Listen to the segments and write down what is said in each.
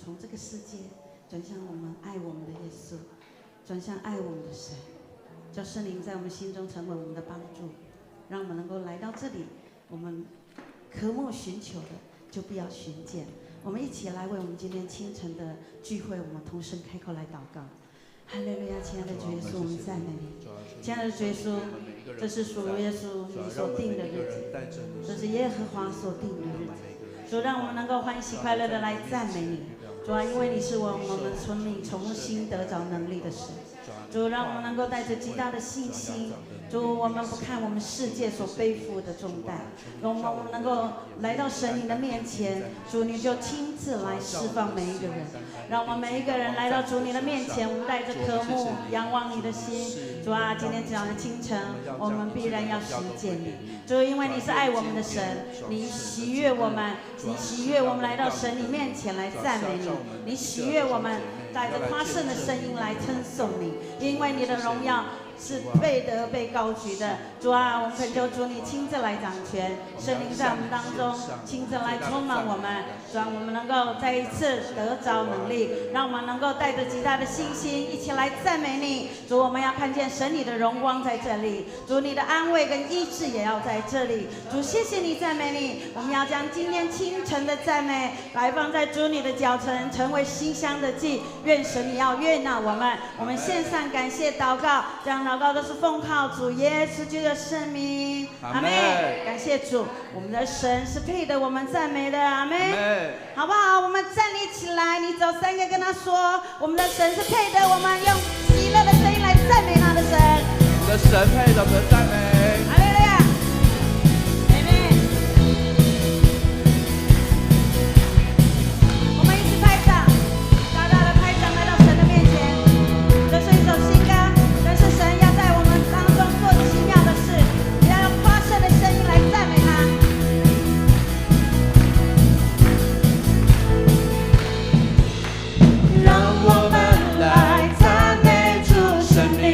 从这个世界转向我们爱我们的耶稣，转向爱我们的神，叫圣灵在我们心中成为我们的帮助，让我们能够来到这里，我们渴慕寻求的就必要寻见。我们一起来为我们今天清晨的聚会，我们同声开口来祷告。哈利路亚，亲爱的主耶稣，我们赞美你。亲爱的主耶稣，这是属于耶稣你所定的日子，这是耶和华所定的日子。主，让我们能够欢喜快乐的来赞美你。主啊，因为你是我们生命重新得着能力的神。主，让我们能够带着极大的信心。主，我们不看我们世界所背负的重担，让我们能够来到神你的面前。主，你就亲自来释放每一个人，让我们每一个人来到主你的面前，我们带着渴慕仰望你的心。主啊，今天早上清晨，我们必然要实践你。主，因为你是爱我们的神，你喜悦我们，你喜悦我们来到神你面前来赞美你，你喜悦我们带着夸胜的声音来称颂你，因为你的荣耀是配得被高举的。主啊，我们恳求主你亲自来掌权，圣灵在我们当中亲自来充满我们，让我们能够再一次得着能力，让我们能够带着极大的信心一起来赞美你。主，我们要看见神你的荣光在这里，主你的安慰跟医治也要在这里。主，谢谢你，赞美你。我们要将今天清晨的赞美摆放在主你的脚前，成为馨香的祭。愿神你要悦纳我们，我们献上感谢祷告，这样祷告都是奉靠主耶稣基督的圣名，阿们。感谢主，我们的神是配得我们赞美的，阿们。好不好？我们站立起来，你走三个跟他说，我们的神是配得我们用喜乐的声音来赞美他的神。我们的神配得我们的赞美。哈利路亚。我们一起拍掌，大大的拍掌来到神的面前。这是一首新歌，但是神要在我们当中做奇妙的事，也要用夸胜的声音来赞美他。让我们来赞美主生命。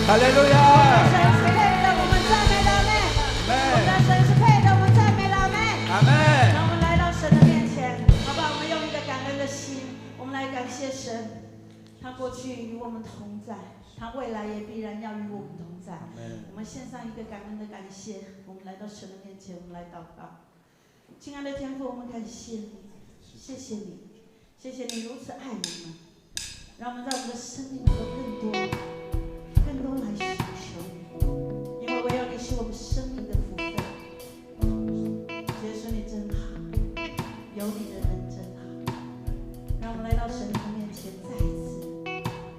哈利路神亚，是配的，我们赞美老妹。我们的神是配的，我们赞美老妹。阿门。让我们来到神的面前，好不好？我们用一个感恩的心，我们来感谢神。他过去与我们同在，他未来也必然要与我们同在。我们献上一个感恩的感谢，我们来到神的面前，我们来祷告。亲爱的天父，我们感谢你，谢谢你，谢谢你如此爱我们，让我们在我们的生命里有更多来寻求你，因为唯有你是我们生命的福分。耶稣你真好，有你的人真好。让我们来到神的面前，再一次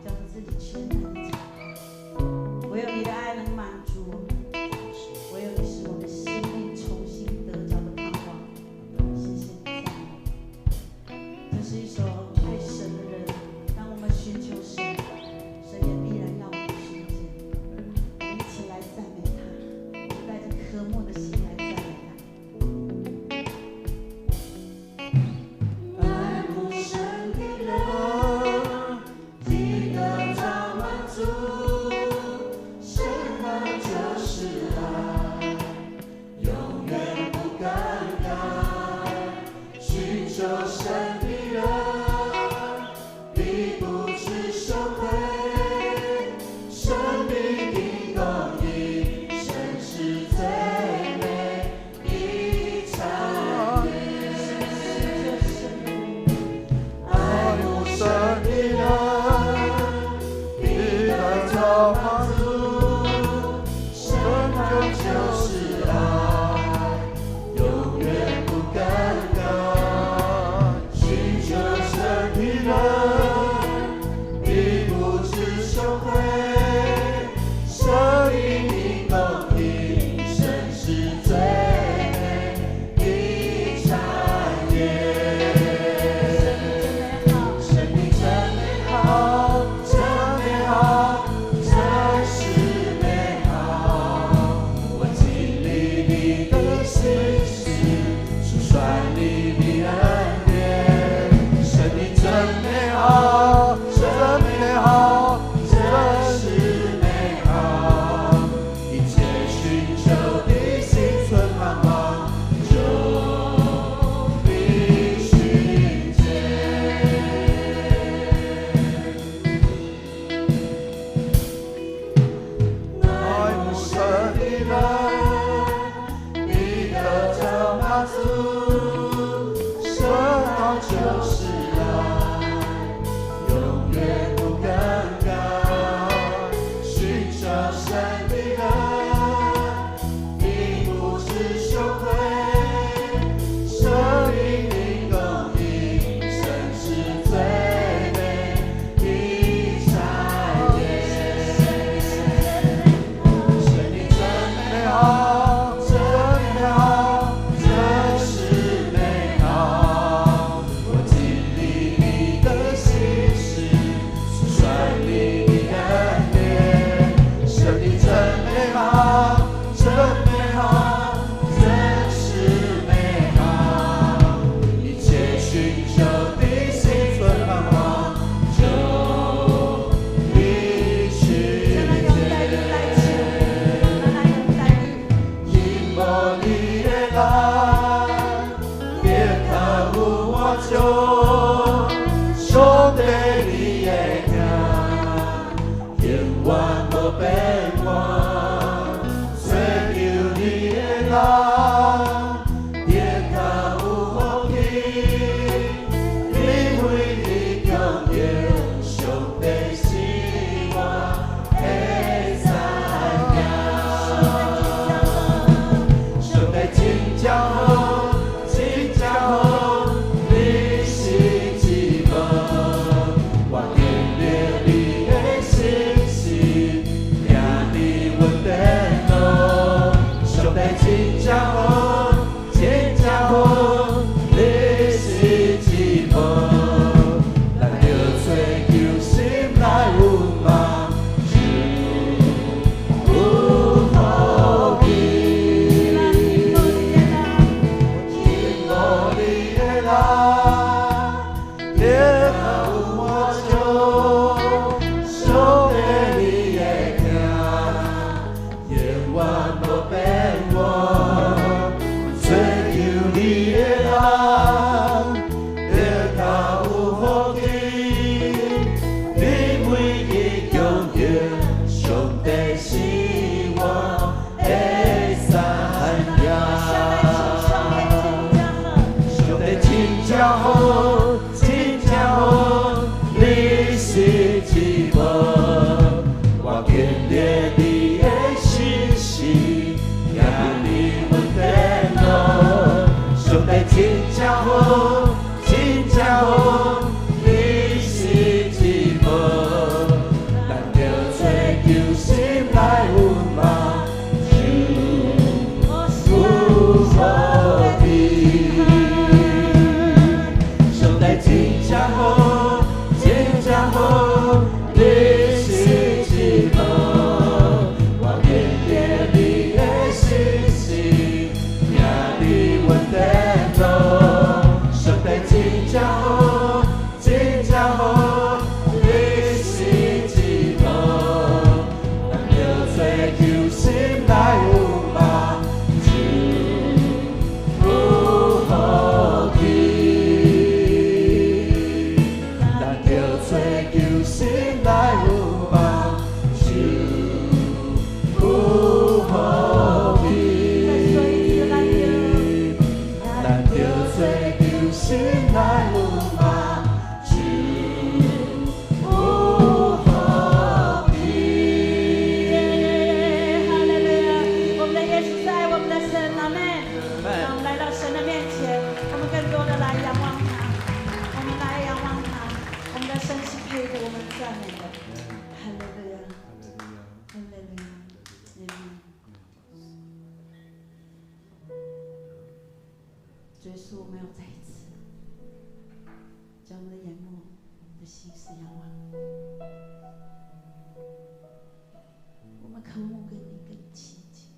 将自己全然的敞开。唯有你的爱能满足我们，唯有你使我们生命重新得着的盼望。谢谢你赞美。这是一首爱神的人，当我们寻求神，神也必然要我们寻见。我们一起来赞美他，我们带着渴慕的心来赞美他。爱慕神的人，记得他满足，神爱就是爱，永远不更改。寻求神的人，必不致羞愧。生命的公义，神是最美的产业。爱慕神的人，必得着满足。神爱就是爱，永远不更改。寻求神的人，必不致羞愧。生命的公义，神是最美的产业。生命真美好，真美好，真是美好。我经历你的信实，数算你的恩典。生命真美好，真美好，真是美好。一切寻求的心存盼望，就必寻见。爱慕神的人，必得着满足。神爱就是爱，永远不更改。寻求神的人，必不致羞愧。生命的公义，神是最美的产业。生命真美好，真美好，真是美好。我经历你的信实，数算你的恩典。生命真美好，真美好，真是美好。一切寻求的心存盼望，就必寻见。因无你的爱，别看有我就上帝你的名，永远无变换。追求你的人，别看有福气，因为你强调上帝是我的产业。上帝真正好，真正好，你是一无。我经历你的信实，听你耶稣，我们要再一次将我们的眼目的心思仰望你，我们渴慕跟你更亲近，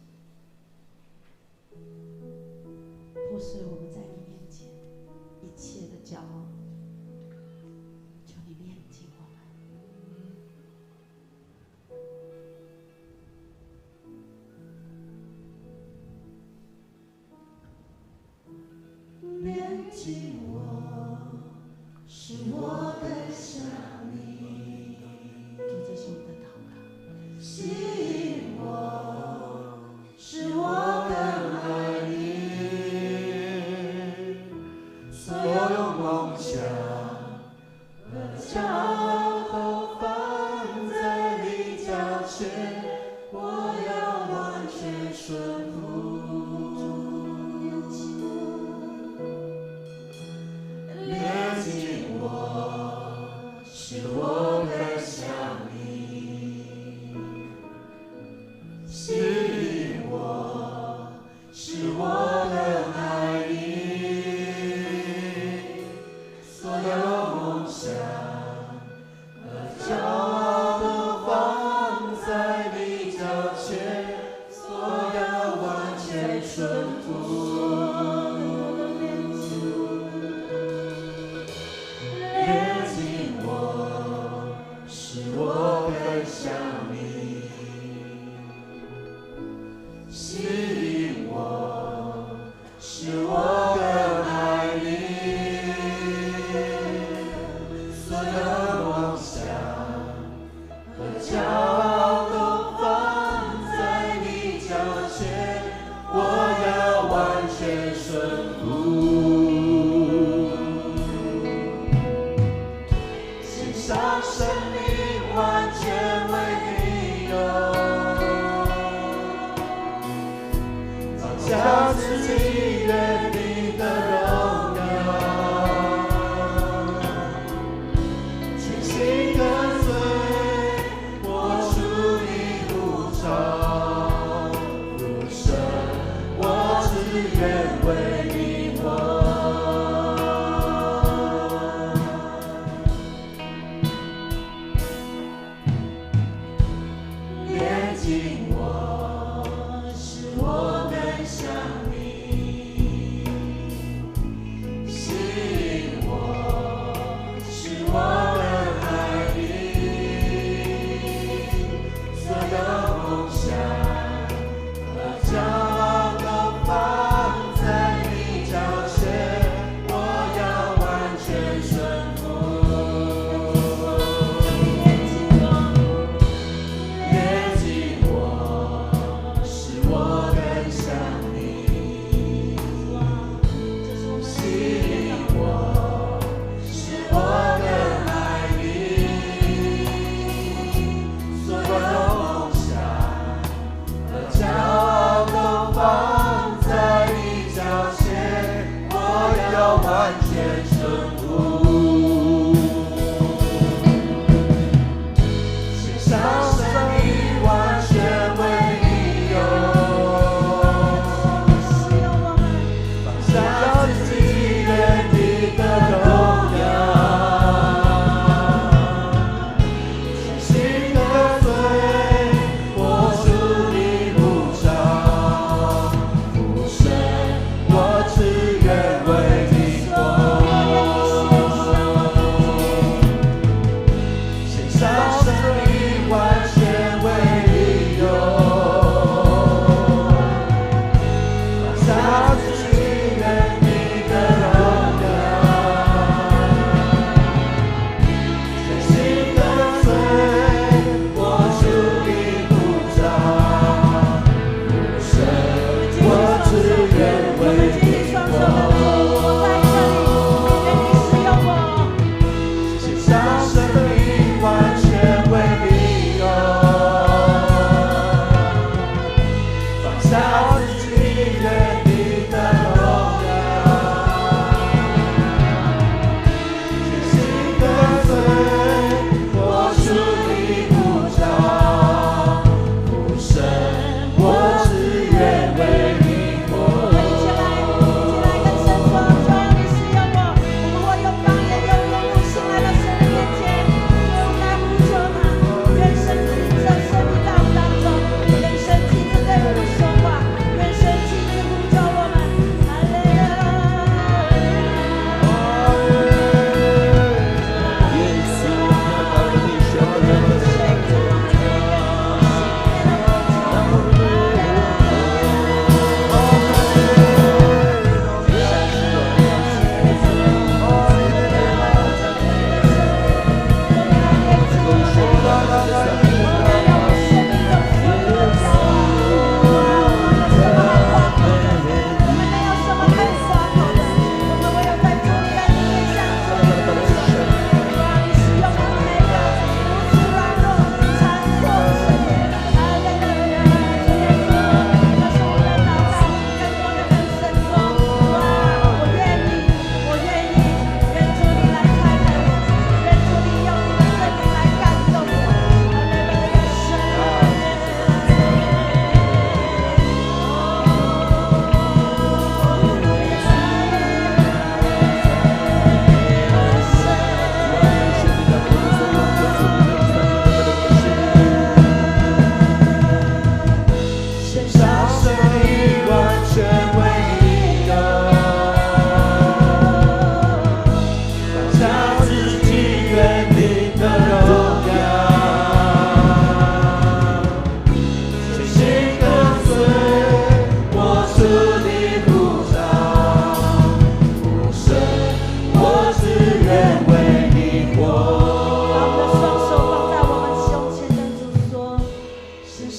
破碎我们在你面前一切的骄傲，求你炼净我们。炼净我，使我更像你。主，这是我们的祷告。吸引我，使我更爱你。所有梦想和骄傲都放在你脚前，我要完全顺服。炼净我，使我更像你。吸引我，使我更爱你。所有梦想和骄傲都放在你脚前，我要完全顺服。炼净我，使我更像你。吸引我，使我更爱你。所有梦想和骄傲都放在你脚前，我要完全顺服。献上生命，完全为你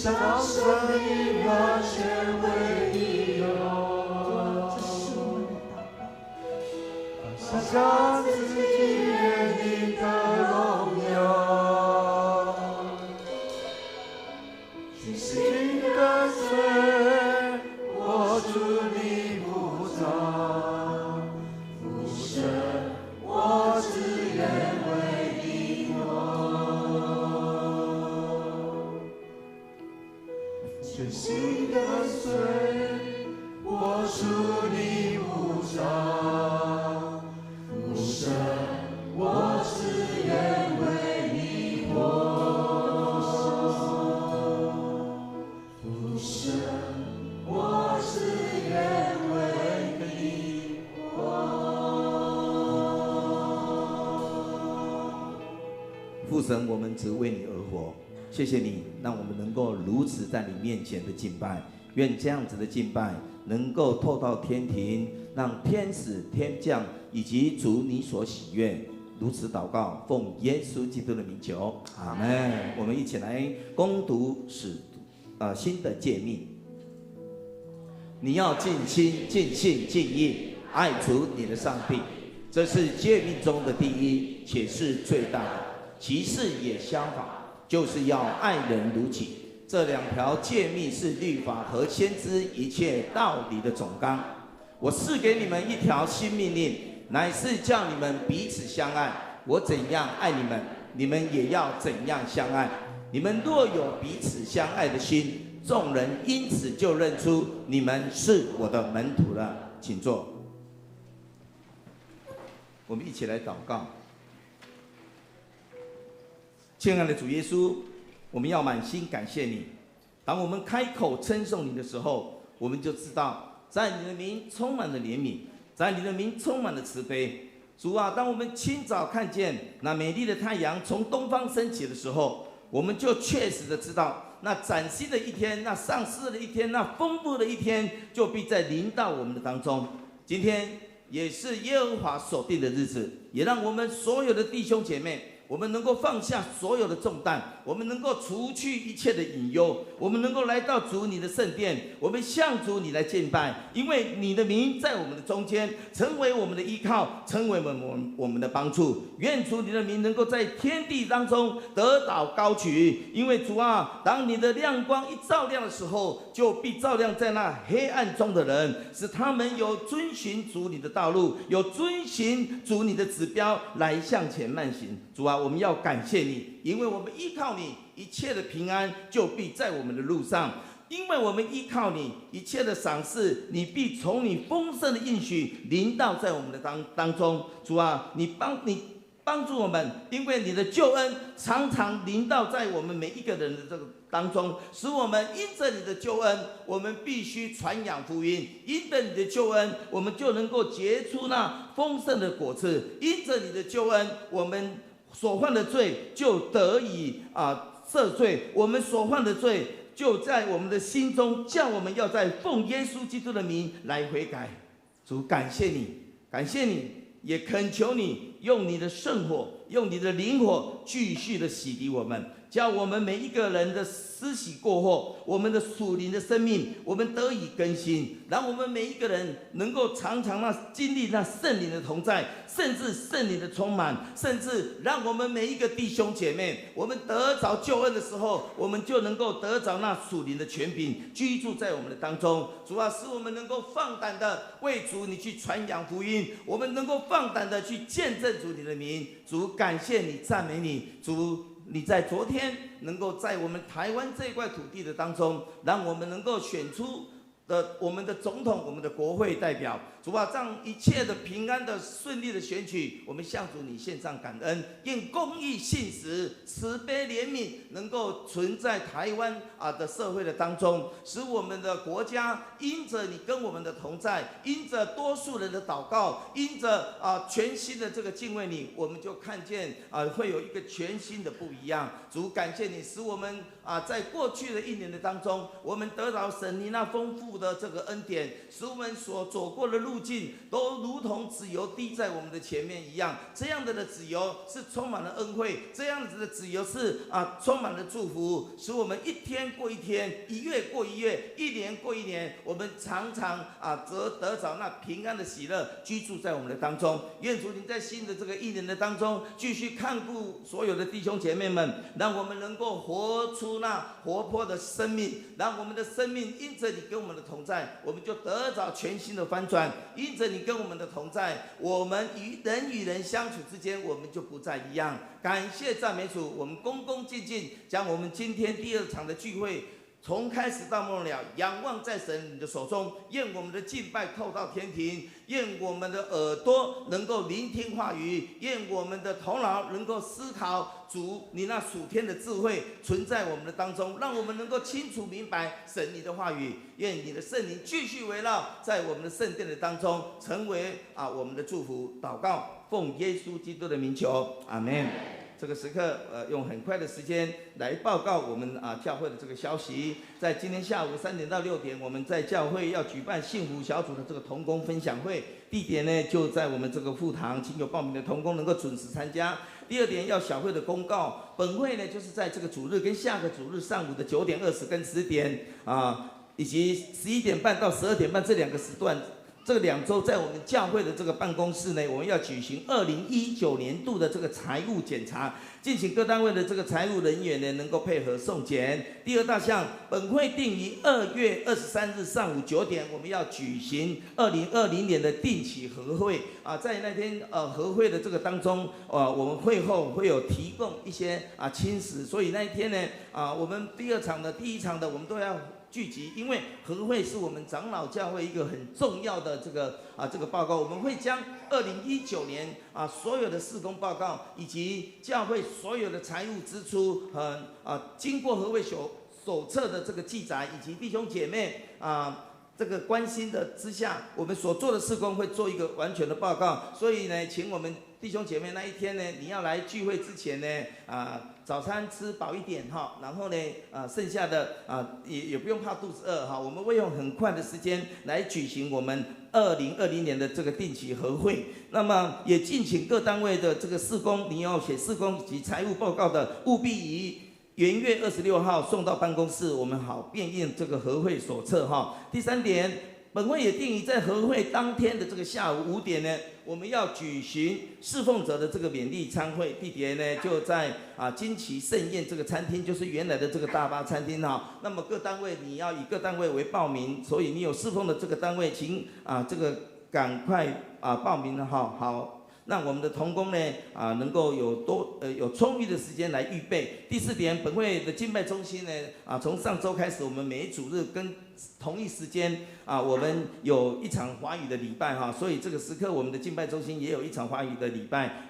向生命完全为你有。这是我们的祷告。放下自己，愿你的荣耀，尽心跟随我主你不长，父神，我只愿为你活。全心跟随我主你不长，父神，我只愿为你活。父神，我只愿为你活。父神，我们只为你而活。谢谢你，让我们能够如此在你面前的敬拜。愿这样子的敬拜能够透到天庭，让天使、天将以及主你所喜悦。如此祷告，奉耶稣基督的名求，阿门。我们一起来攻读新的诫命。你要尽心、尽性、尽意爱主你的上帝，这是诫命中的第一，且是最大的。其次也相仿，就是要爱人如己。这两条诫命是律法和先知一切道理的总纲。我赐给你们一条新命令，乃是叫你们彼此相爱。我怎样爱你们，你们也要怎样相爱。你们若有彼此相爱的心，众人因此就认出你们是我的门徒了。请坐。我们一起来祷告。亲爱的主耶稣，我们要满心感谢你。当我们开口称颂你的时候，我们就知道，在你的名充满了怜悯，在你的名充满了慈悲。主啊，当我们清早看见那美丽的太阳从东方升起的时候，我们就确实的知道，那崭新的一天，那上市的一天，那丰富的一天，就必在临到我们的当中。今天也是耶和华所定的日子，也让我们所有的弟兄姐妹，我们能够放下所有的重担，我们能够除去一切的隐忧，我们能够来到主你的圣殿，我们向主你来敬拜，因为你的名在我们的中间，成为我们的依靠，成为我们的帮助。愿主你的名能够在天地当中得到高举，因为主啊，当你的亮光一照亮的时候，就必照亮在那黑暗中的人，使他们有遵循主你的道路，有遵循主你的指标来向前慢行。主啊，我们要感谢你，因为我们依靠你，一切的平安就必在我们的路上。因为我们依靠你，一切的赏赐，你必从你丰盛的应许临到在我们的当中。主啊，你帮助我们，因为你的救恩常常临到在我们每一个人的这个当中，使我们因着你的救恩，我们必须传扬福音；因着你的救恩，我们就能够结出那丰盛的果子；因着你的救恩，我们所犯的罪就得以赦罪，我们所犯的罪就在我们的心中，叫我们要在奉耶稣基督的名来悔改。主，感谢你，感谢你，也恳求你用你的圣火，用你的灵火继续的洗涤我们，叫我们每一个人的施洗过后，我们的属灵的生命我们得以更新，让我们每一个人能够常常经历那圣灵的同在，甚至圣灵的充满，甚至让我们每一个弟兄姐妹，我们得着救恩的时候，我们就能够得着那属灵的权柄居住在我们的当中。主啊，使我们能够放胆的为主你去传扬福音，我们能够放胆的去见证主你的名。主，感谢你，赞美你。主，你在昨天能够在我们台湾这一块土地的当中，让我们能够选出我们的总统，我们的国会代表。主啊，让一切的平安的顺利的选举，我们向主你献上感恩，愿公义信实、慈悲怜悯能够存在台湾的社会的当中，使我们的国家因着你跟我们的同在，因着多数人的祷告，因着全新的这个敬畏你，我们就看见会有一个全新的不一样。主，感谢你，使我们在过去的一年的当中，我们得到神你那丰富富的这个恩典，使我们所走过的路径都如同脂油滴在我们的前面一样。这样的脂油是充满了恩惠，这样子的脂油是充满了祝福，使我们一天过一天，一月过一月，一年过一年，我们常常得着那平安的喜乐居住在我们的当中。愿主您在新的这个一年的当中，继续看顾所有的弟兄姐妹们，让我们能够活出那活泼的生命，让我们的生命因着你跟我们的同在，我们就得着全新的翻转。因着你跟我们的同在，我们与人相处之间，我们就不再一样。感谢赞美主，我们恭恭敬敬将我们今天第二场的聚会从开始到末了，仰望在神你的手中。愿我们的敬拜透到天庭，愿我们的耳朵能够聆听话语，愿我们的头脑能够思考主你那属天的智慧存在我们的当中，让我们能够清楚明白神你的话语。愿你的圣灵继续围绕在我们的圣殿的当中，成为我们的祝福。祷告，奉耶稣基督的名求，阿们。这个时刻，用很快的时间来报告我们教会的这个消息。在今天下午3点到6点，我们在教会要举办幸福小组的这个同工分享会，地点呢就在我们这个副堂，请有报名的同工能够准时参加。第二点要小会的公告，本会呢就是在这个主日跟下个主日上午的9点20跟10点以及11点半到12点半这2个时段。这2周在我们教会的这个办公室呢，我们要举行2019年度的这个财务检查，敬请各单位的这个财务人员呢能够配合送检。第二大项，本会定于2月23日上午9点，我们要举行2020年的定期和会在那天和会的这个当中我们会后会有提供一些轻食，所以那一天呢我们第一场的我们都要聚集，因为和会是我们长老教会一个很重要的这个报告，我们会将2019年所有的事工报告以及教会所有的财务支出经过和会手册的这个记载，以及弟兄姐妹这个关心的之下，我们所做的事工会做一个完全的报告。所以呢，请我们弟兄姐妹那一天呢，你要来聚会之前呢早餐吃饱一点然后呢剩下的也不用怕肚子饿我们会用很快的时间来举行我们2020年的这个定期和会。那么也敬请各单位的这个事工，你要写事工及财务报告的，务必于元月26号送到办公室，我们好便印这个和会手册第三点，本会也定于在和会当天的这个下午5点呢，我们要举行侍奉者的这个勉励餐会，地点呢就在金旗盛宴这个餐厅，就是原来的这个大巴餐厅那么各单位你要以各单位为报名，所以你有侍奉的这个单位，请这个赶快报名好。让我们的同工呢能够有充裕的时间来预备。第4点，本会的敬拜中心呢从上周开始，我们每主日跟同一时间我们有一场华语的礼拜所以这个时刻我们的敬拜中心也有一场华语的礼拜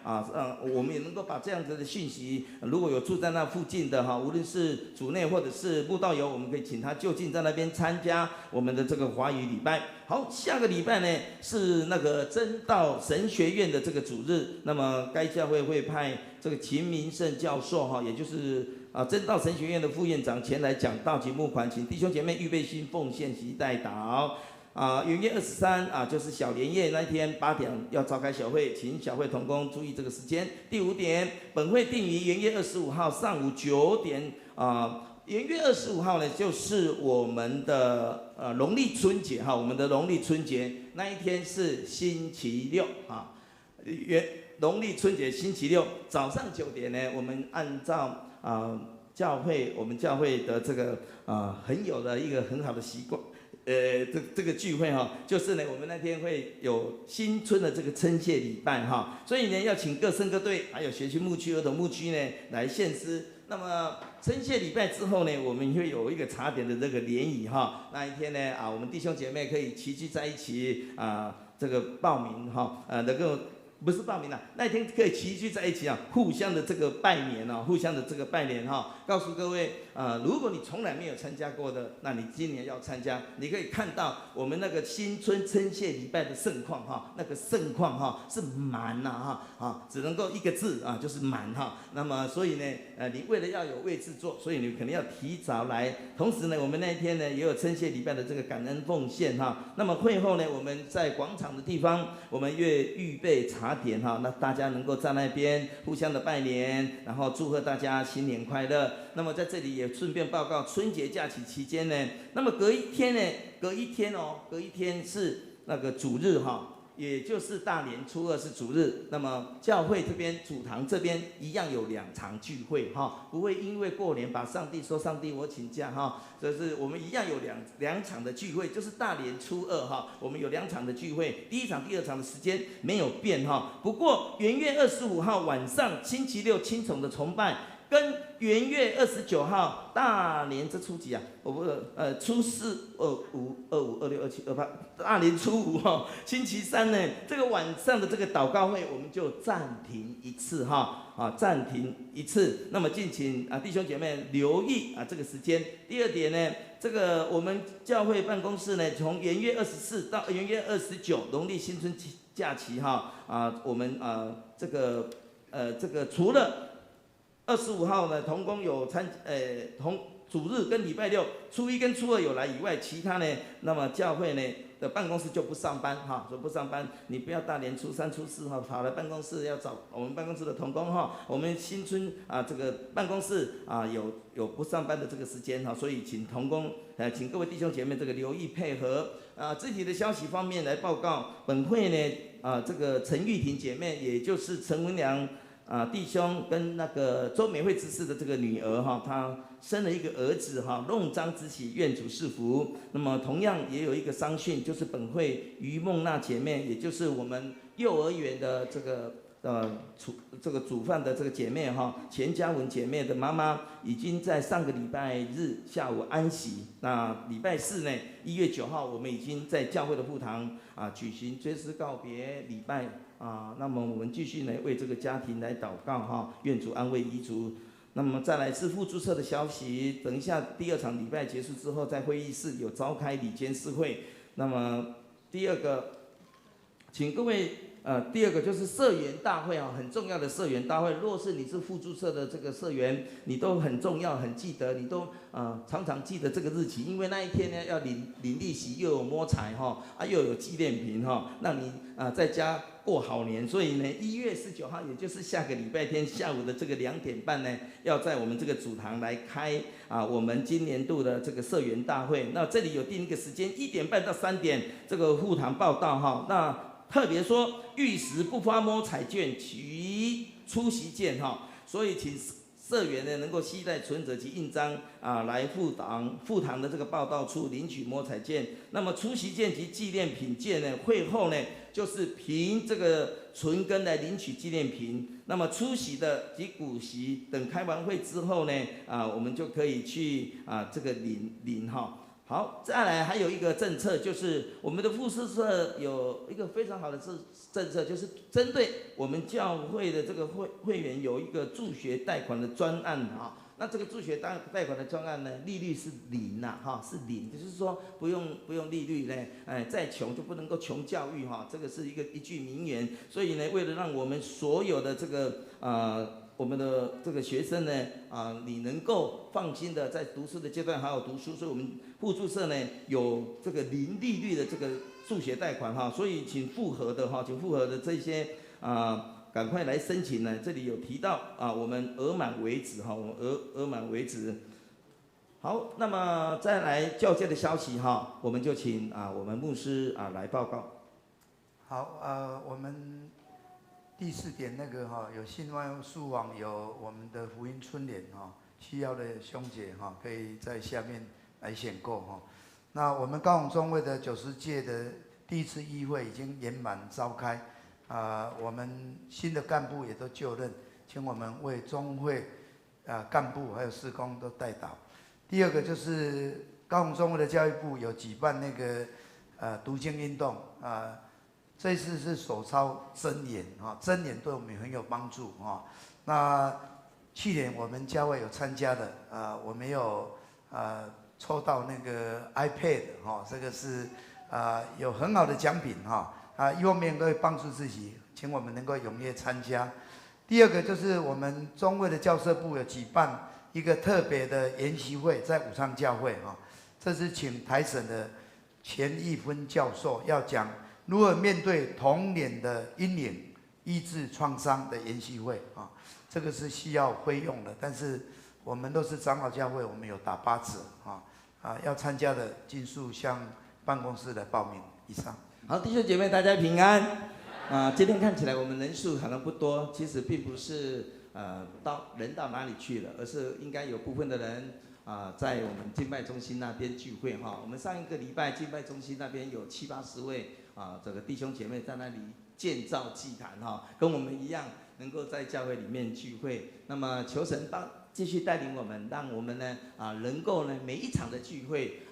我们也能够把这样子的讯息，如果有住在那附近的无论是主内或者是慕道友，我们可以请他就近在那边参加我们的这个华语礼拜。好，下个礼拜呢是那个真道神学院的这个主日，那么该教会会派这个秦明胜教授也就是真道神学院的副院长前来讲道及募款，请弟兄姐妹预备心奉献及代祷。元月23就是小年夜那天8点要召开小会，请小会同工注意这个时间。第5点，本会定于元月25号上午9点元月25号呢就是我们的农历春节我们的农历春节那一天是星期六农历春节星期六早上9点呢，我们按照我们教会的这个很有的一个很好的习惯，这个聚会就是呢，我们那天会有新春的这个称谢礼拜所以呢，要请各圣歌队还有学区牧区、儿童牧区呢来献诗。那么称谢礼拜之后呢，我们会有一个茶点的这个联谊那一天呢我们弟兄姐妹可以齐聚在一起这个报名能够不是报名了，那一天可以齐聚在一起啊，互相的这个拜年啊，互相的这个拜年哈。告诉各位如果你从来没有参加过的，那你今年要参加，你可以看到我们那个新春称谢礼拜的盛况哈，那个盛况哈是满呐哈只能够一个字啊，就是满哈。那么所以呢，你为了要有位置坐，所以你可能要提早来。同时呢，我们那一天呢也有称谢礼拜的这个感恩奉献哈。那么会后呢，我们在广场的地方，我们预备茶点哈，那大家能够在那边互相的拜年，然后祝贺大家新年快乐。那么在这里也顺便报告，春节假期期间呢，那么隔一天是那个主日哈。也就是大年初二是主日，那么教会这边主堂这边一样有2场聚会哈，不会因为过年把上帝说上帝我请假哈，就是我们一样有两场的聚会，就是大年初二哈，我们有2场的聚会，第1场、第2场的时间没有变哈，不过元月25号晚上星期六青虫的崇拜。跟元月29号大年这初几啊？我不初4、25、25、26、27、28，大年初5哈，星期3呢，这个晚上的这个祷告会我们就暂停一次哈，暂停一次。那么敬请弟兄姐妹留意这个时间。第2点呢，这个我们教会办公室呢，从元月24到元月29，农历新春假期哈我们这个除了25号呢，同工有主日跟礼拜六、初1跟初2有来以外，其他呢，那么教会呢的办公室就不上班哈，说不上班，你不要大年初3、初4哈跑来办公室要找我们办公室的同工哈，我们新春这个办公室有不上班的这个时间哈，所以请同工请各位弟兄姐妹这个留意配合具体的消息方面来报告，本会呢这个陈玉婷姐妹，也就是陈文良。弟兄跟那个周美惠执事的这个女儿哈，她生了一个儿子哈，弄璋之喜，愿主赐福。那么同样也有一个伤讯，就是本会于梦娜姐妹，也就是我们幼儿园的这个煮饭的这个姐妹哈，钱嘉文姐妹的妈妈，已经在上个礼拜日下午安息。那礼拜4呢，1月9号，我们已经在教会的会堂举行追思告别礼拜。那么我们继续呢为这个家庭来祷告哈，愿主安慰遗族。那么再来是副注册的消息，等一下第2场礼拜结束之后，在会议室有召开理监事会。那么第2个，请各位第2个就是社员大会很重要的社员大会。若是你是副注册的这个社员，你都很重要，很记得，你都常常记得这个日期，因为那一天呢要领利息，又有摸彩又有纪念品让你在家过好年。所以呢，1月19号，也就是下个礼拜天下午的这个2点半呢，要在我们这个主堂来开我们今年度的这个社员大会。那这里有定一个时间，1点半到3点，这个副堂报道那特别说，逾时不发摸彩券及出席券所以请社员呢能够携带存折及印章来副堂的这个报到处领取摸彩券。那么出席券及纪念品券呢，会后呢就是凭这个存根来领取纪念品。那么出席的及股息等开完会之后呢我们就可以去这个领好，再来还有一个政策，就是我们的副宿舍有一个非常好的政策，就是针对我们教会的这个会员有一个助学贷款的专案那这个助学贷款的专案呢，利率是0是0，就是说不用利率呢，再穷就不能够穷教育这个是一句名言。所以呢，为了让我们所有的这个我们的这个学生呢你能够放心的在读书的阶段好好读书，所以我们副注册呢有这个0利率的这个助学贷款所以请符合的这些赶快来申请呢。这里有提到我们额满为止我们额满为止。好，那么再来教界的消息我们就请我们牧师来报告。好，我们第4点那个有信万树网，有我们的福音春联需要的兄姐可以在下面来选购那我们高雄中会的90届的第1次议会已经圆满召开我们新的干部也都就任，请我们为中会干部还有事工都代祷。第2个就是高雄中会的教育部有举办那个读经运动这一次是手抄箴言啊，箴言对我们很有帮助啊。那去年我们教会有参加的，我们有抽到那个 iPad 哈，这个是有很好的奖品哈一方面可以帮助自己，请我们能够踊跃参加。第二个就是我们中卫的教社部有举办一个特别的研习会，在武昌教会哈，这是请台省的钱义芬教授要讲如何面对童年的阴影、医治创伤的研习会啊，这个是需要费用的，但是我们都是长老教会，我们有打8折要参加的尽速向办公室来报名。以上。好，弟兄姐妹，大家平安。今天看起来我们人数可能不多，其实并不是到哪里去了，而是应该有部分的人在我们敬拜中心那边聚会哈。我们上一个礼拜敬拜中心那边有70、80位这个弟兄姐妹在那里建造祭坛哈，跟我们一样能够在教会里面聚会。那么求神继续带领我们，让我们呢能够呢每一场的聚会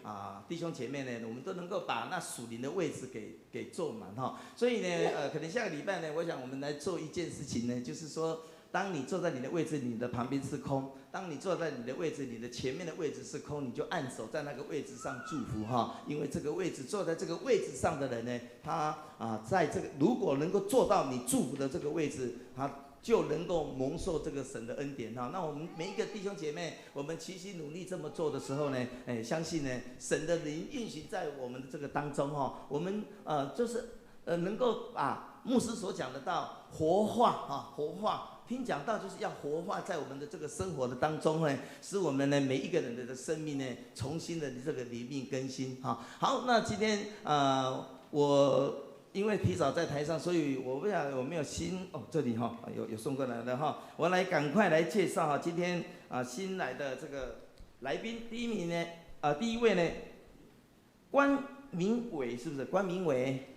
弟兄姐妹呢，我们都能够把那属灵的位置给坐满哈。所以呢可能下个礼拜呢，我想我们来做一件事情呢，就是说，当你坐在你的位置，你的旁边是空；当你坐在你的位置，你的前面的位置是空，你就按手在那个位置上祝福哈。因为这个位置坐在这个位置上的人呢，他在这个如果能够做到你祝福的这个位置，他就能够蒙受这个神的恩典哈。那我们每一个弟兄姐妹，我们齐心努力这么做的时候呢，相信呢，神的灵运行在我们的这个当中哈。我们就是能够把牧师所讲的道活化活化。听讲道就是要活化在我们的这个生活的当中呢，使我们呢每一个人的生命呢重新的这个灵命更新哈。好，那今天我因为提早在台上，所以我不知道有没有新这里哈有送过来的哈，我来赶快来介绍哈，今天新来的这个来宾，第一位呢关明伟，是不是关明伟？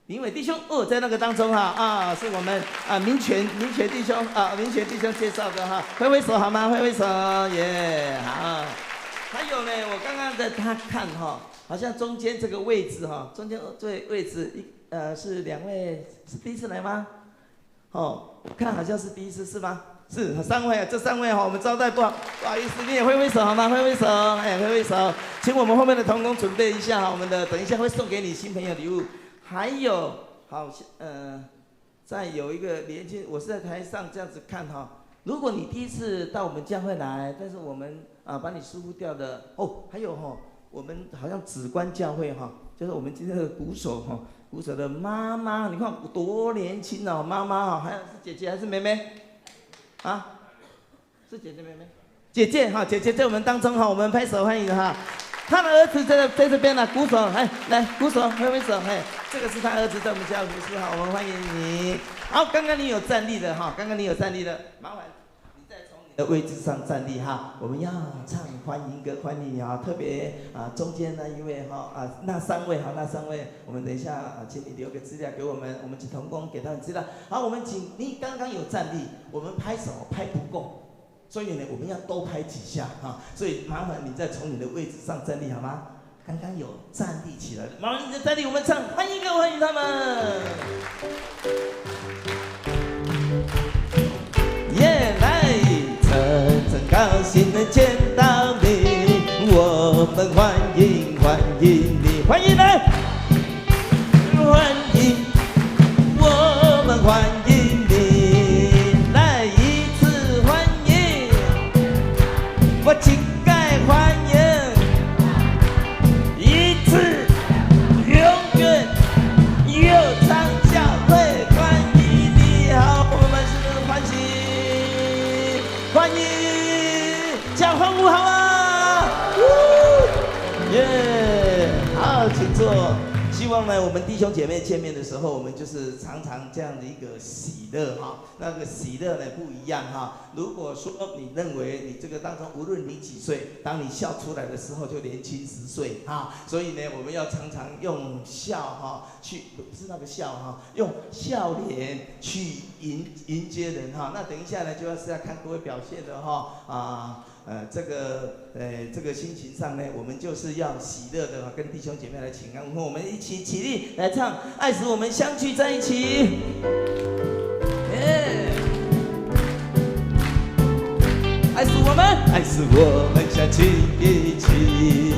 明伟弟兄在那个当中是我们民权弟兄民权弟兄介绍的哈，挥挥手好吗？挥挥手耶好。还有呢，我刚刚在他看好像中间这个位置中间这位置是2位是第一次来吗？看好像是第一次是吗？是3位，这3位我们招待不好意思，你也挥挥手好吗？挥挥手，挥挥手，请我们后面的同工准备一下我们的等一下会送给你新朋友礼物。还有再有一个年轻，我是在台上这样子看如果你第一次到我们教会来，但是我们把你疏忽掉的还有我们好像紫观教会就是我们今天的鼓手鼓手的妈妈，你看多年轻妈妈还有是姐姐还是妹妹？是姐姐妹妹？姐姐姐姐在我们当中我们拍手欢迎他的儿子在这边鼓手，来鼓手挥挥手，这个是他儿子在我们家的服侍我们欢迎你。好，刚刚你有站立的麻烦你再从你的位置上站立我们要唱欢迎歌欢迎你特别中间那一位那3位那3位，我们等一下请你留个资料给我们请同工给他们资料。好，我们请你刚刚有站立，我们拍手拍不够。所以呢，我们要多拍几下所以麻烦你再从你的位置上站立好吗？刚刚有站立起来的，麻烦你再站立，我们唱欢迎歌，欢迎他们。来，真高兴能见到你，我们欢迎你，欢迎来，欢迎，我们欢迎。我情感欢迎，一次永远又唱教会欢迎你好，我们是欢迎，讲欢呼好吗？好，请坐。希望呢，我们弟兄姐妹见面的时候，我们就是常常这样的一个喜乐那个喜乐呢不一样如果说你认为你这个当中，无论你几岁，当你笑出来的时候就年轻10岁所以呢，我们要常常用笑去，不是那个笑用笑脸去迎接人那等一下呢，就是要看各位表现的这个心情上呢，我们就是要喜乐的跟弟兄姐妹来请安，我们一起起立来唱《爱使我们相聚在一起》。爱使我们相聚一起，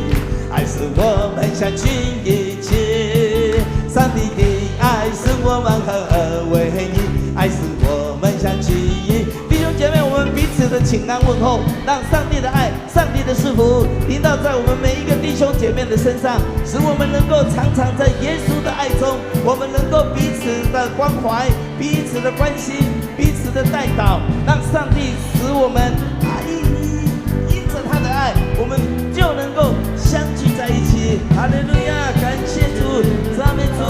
爱使我们相聚一起。上帝的爱使我们合而为一，爱使我们相聚一起。弟兄姐妹，我们彼此的请安问候，让上帝的爱、上帝的赐福临到在我们每一个弟兄姐妹的身上，使我们能够常常在耶稣的爱中，我们能够彼此的关怀、彼此的关心、彼此的代祷，让上帝使我们因着他的爱，我们就能够相聚在一起。哈利路亚，感谢主，赞美主，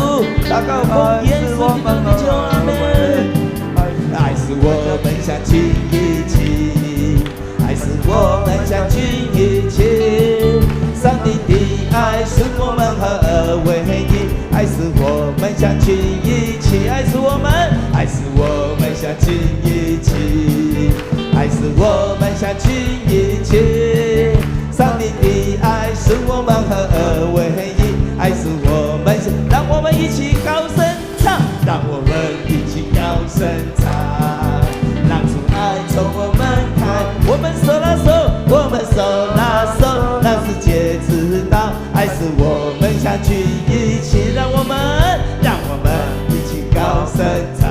祷告奉耶稣基督的名求，阿门。爱使我们相聚一起，爱使我们相聚一起。上帝的爱使我们合而为一，爱使我们相聚一起，爱使我们相聚一起，爱使我们相聚一起。上帝的爱使我们合而为一，爱使我们让我们一起高声唱，让我们一起高声唱，让主爱从我们开，我们手拉手，我们手拉手，让世界知道爱使我们相聚一起，让我们一起高声唱，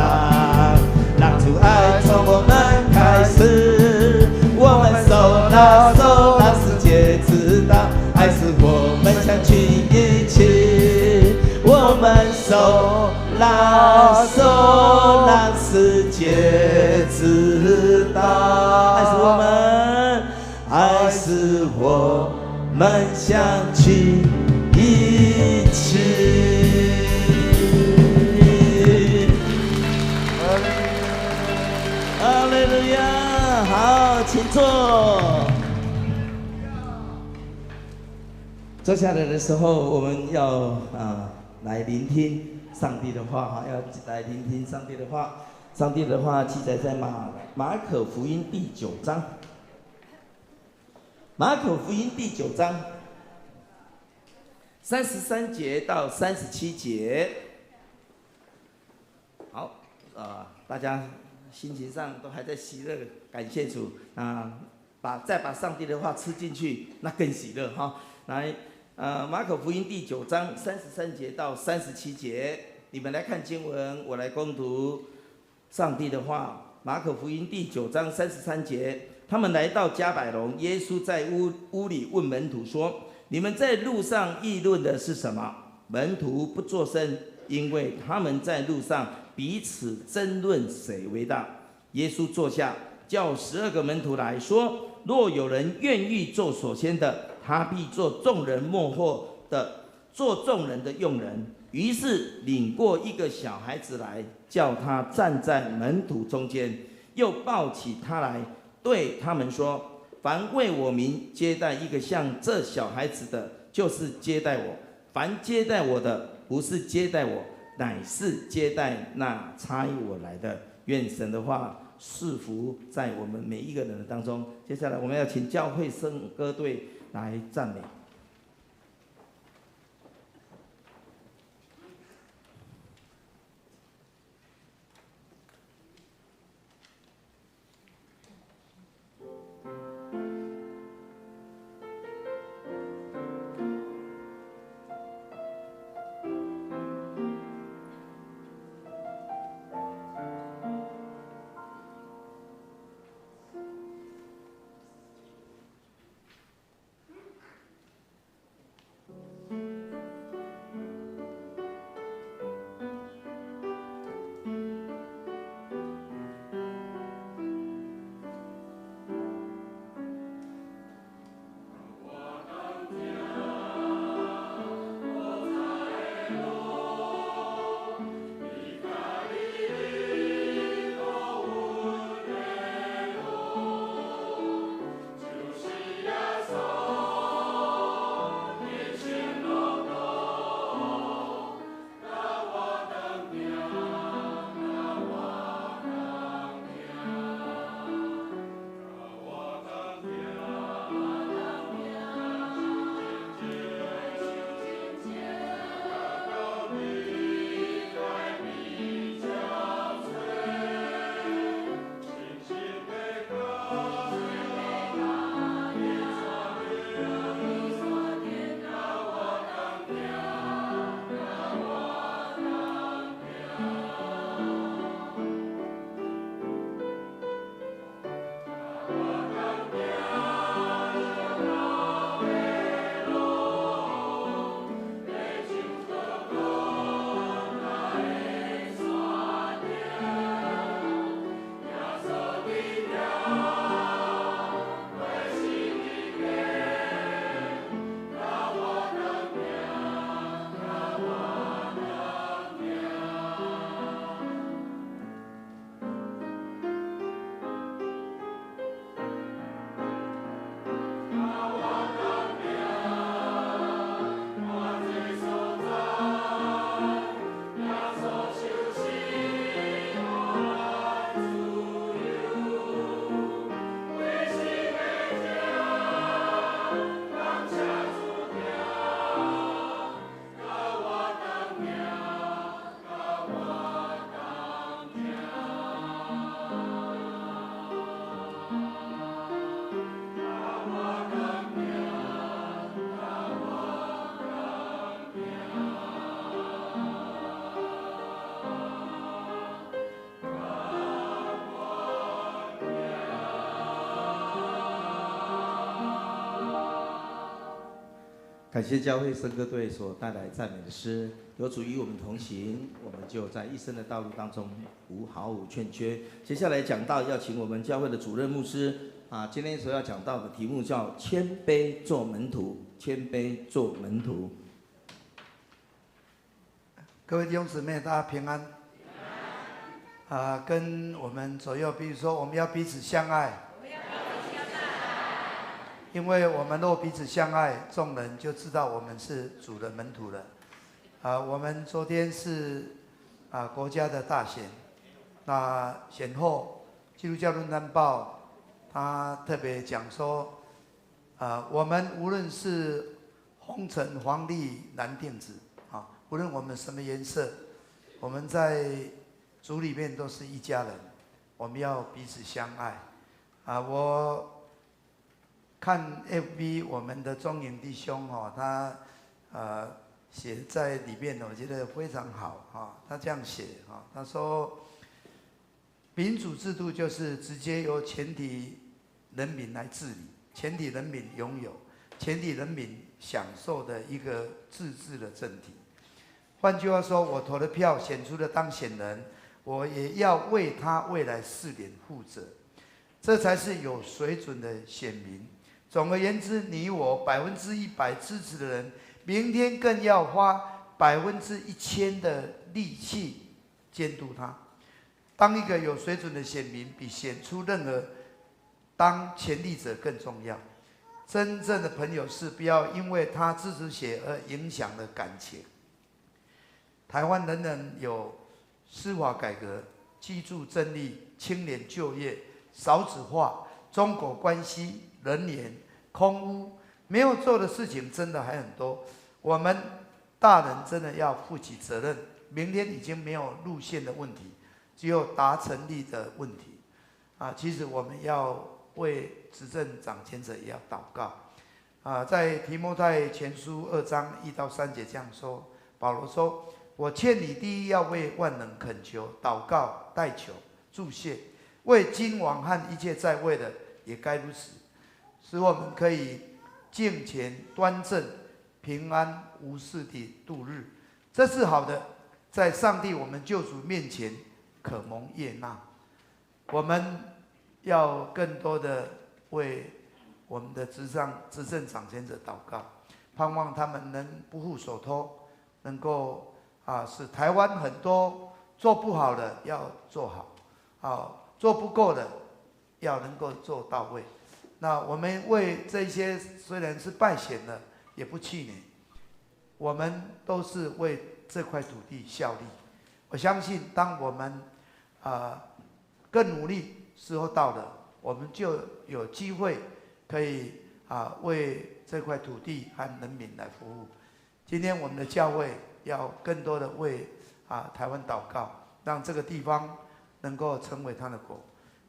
让主爱从我们开始，我们手拉手，让世界知道爱使我们相聚一起，我们手拉手，让世界知道爱使我们相聚一起。哈利路亚，好，请坐。坐下来的时候，我们要来聆听上帝的话，要来聆听上帝的话。上帝的话记载在马可福音第9章，马可福音第9章33节到37节。好，大家心情上都还在喜乐，感谢主再把上帝的话吃进去，那更喜乐哈。来，马可福音第9章33节到37节，你们来看经文，我来攻读上帝的话。马可福音第9章33节，他们来到迦百农，耶稣在屋里问门徒说：“你们在路上议论的是什么？”门徒不作声，因为他们在路上彼此争论谁为大。耶稣坐下，叫12个门徒来说：“若有人愿意做首先的，他必做众人末后的，做众人的用人。”于是领过一个小孩子来，叫他站在门徒中间，又抱起他来，对他们说：“凡为我名接待一个像这小孩子的，就是接待我；凡接待我的，不是接待我，乃是接待那差我来的。”愿神的话赐福在我们每一个人的当中。接下来我们要请教会圣歌队来赞美。感谢教会圣歌队所带来赞美的诗，有主与我们同行，我们就在一生的道路当中毫无欠缺。接下来讲到要请我们教会的主任牧师今天所要讲到的题目叫谦卑做门徒，谦卑做门徒。各位弟兄姊妹，大家平安。跟我们左右，比如说我们要彼此相爱。因为我们若彼此相爱，众人就知道我们是主的门徒了。我们昨天是国家的大选，那选后基督教论坛报他特别讲说，我们无论是红橙黄绿蓝靛紫无论我们什么颜色，我们在主里面都是一家人，我们要彼此相爱。我看 FB 我们的中影弟兄他写在里面，我觉得非常好他这样写他说，民主制度就是直接由全体人民来治理，全体人民拥有，全体人民享受的一个自治的政体。换句话说，我投的票选出的当选人，我也要为他未来4年负责，这才是有水准的选民。总而言之，你我100%支持的人，明天更要花1000%的力气监督他。当一个有水准的选民，比选出任何当权力者更重要。真正的朋友是不要因为他支持谁而影响了感情。台湾人人有司法改革、居住正义、青年就业、少子化、中国关系、人言、空污，没有做的事情真的还很多。我们大人真的要负起责任。明天已经没有路线的问题，只有达成力的问题。其实我们要为执政掌权者也要祷告。在提摩太前书2章1到3节这样说，保罗说：“我劝你第一要为万人恳求、祷告、代求、祝谢，为君王和一切在位的也该如此，使我们可以敬虔端正、平安无事地度日。这是好的，在上帝我们救主面前可蒙悦纳。”我们要更多的为我们的执政掌权者祷告，盼望他们能不负所托，能够使台湾很多做不好的要做好，做不够的要能够做到位。那我们为这些虽然是败选了，也不气馁，我们都是为这块土地效力。我相信，当我们更努力，时候到了，我们就有机会可以为这块土地和人民来服务。今天我们的教会要更多的为台湾祷告，让这个地方能够成为他的国。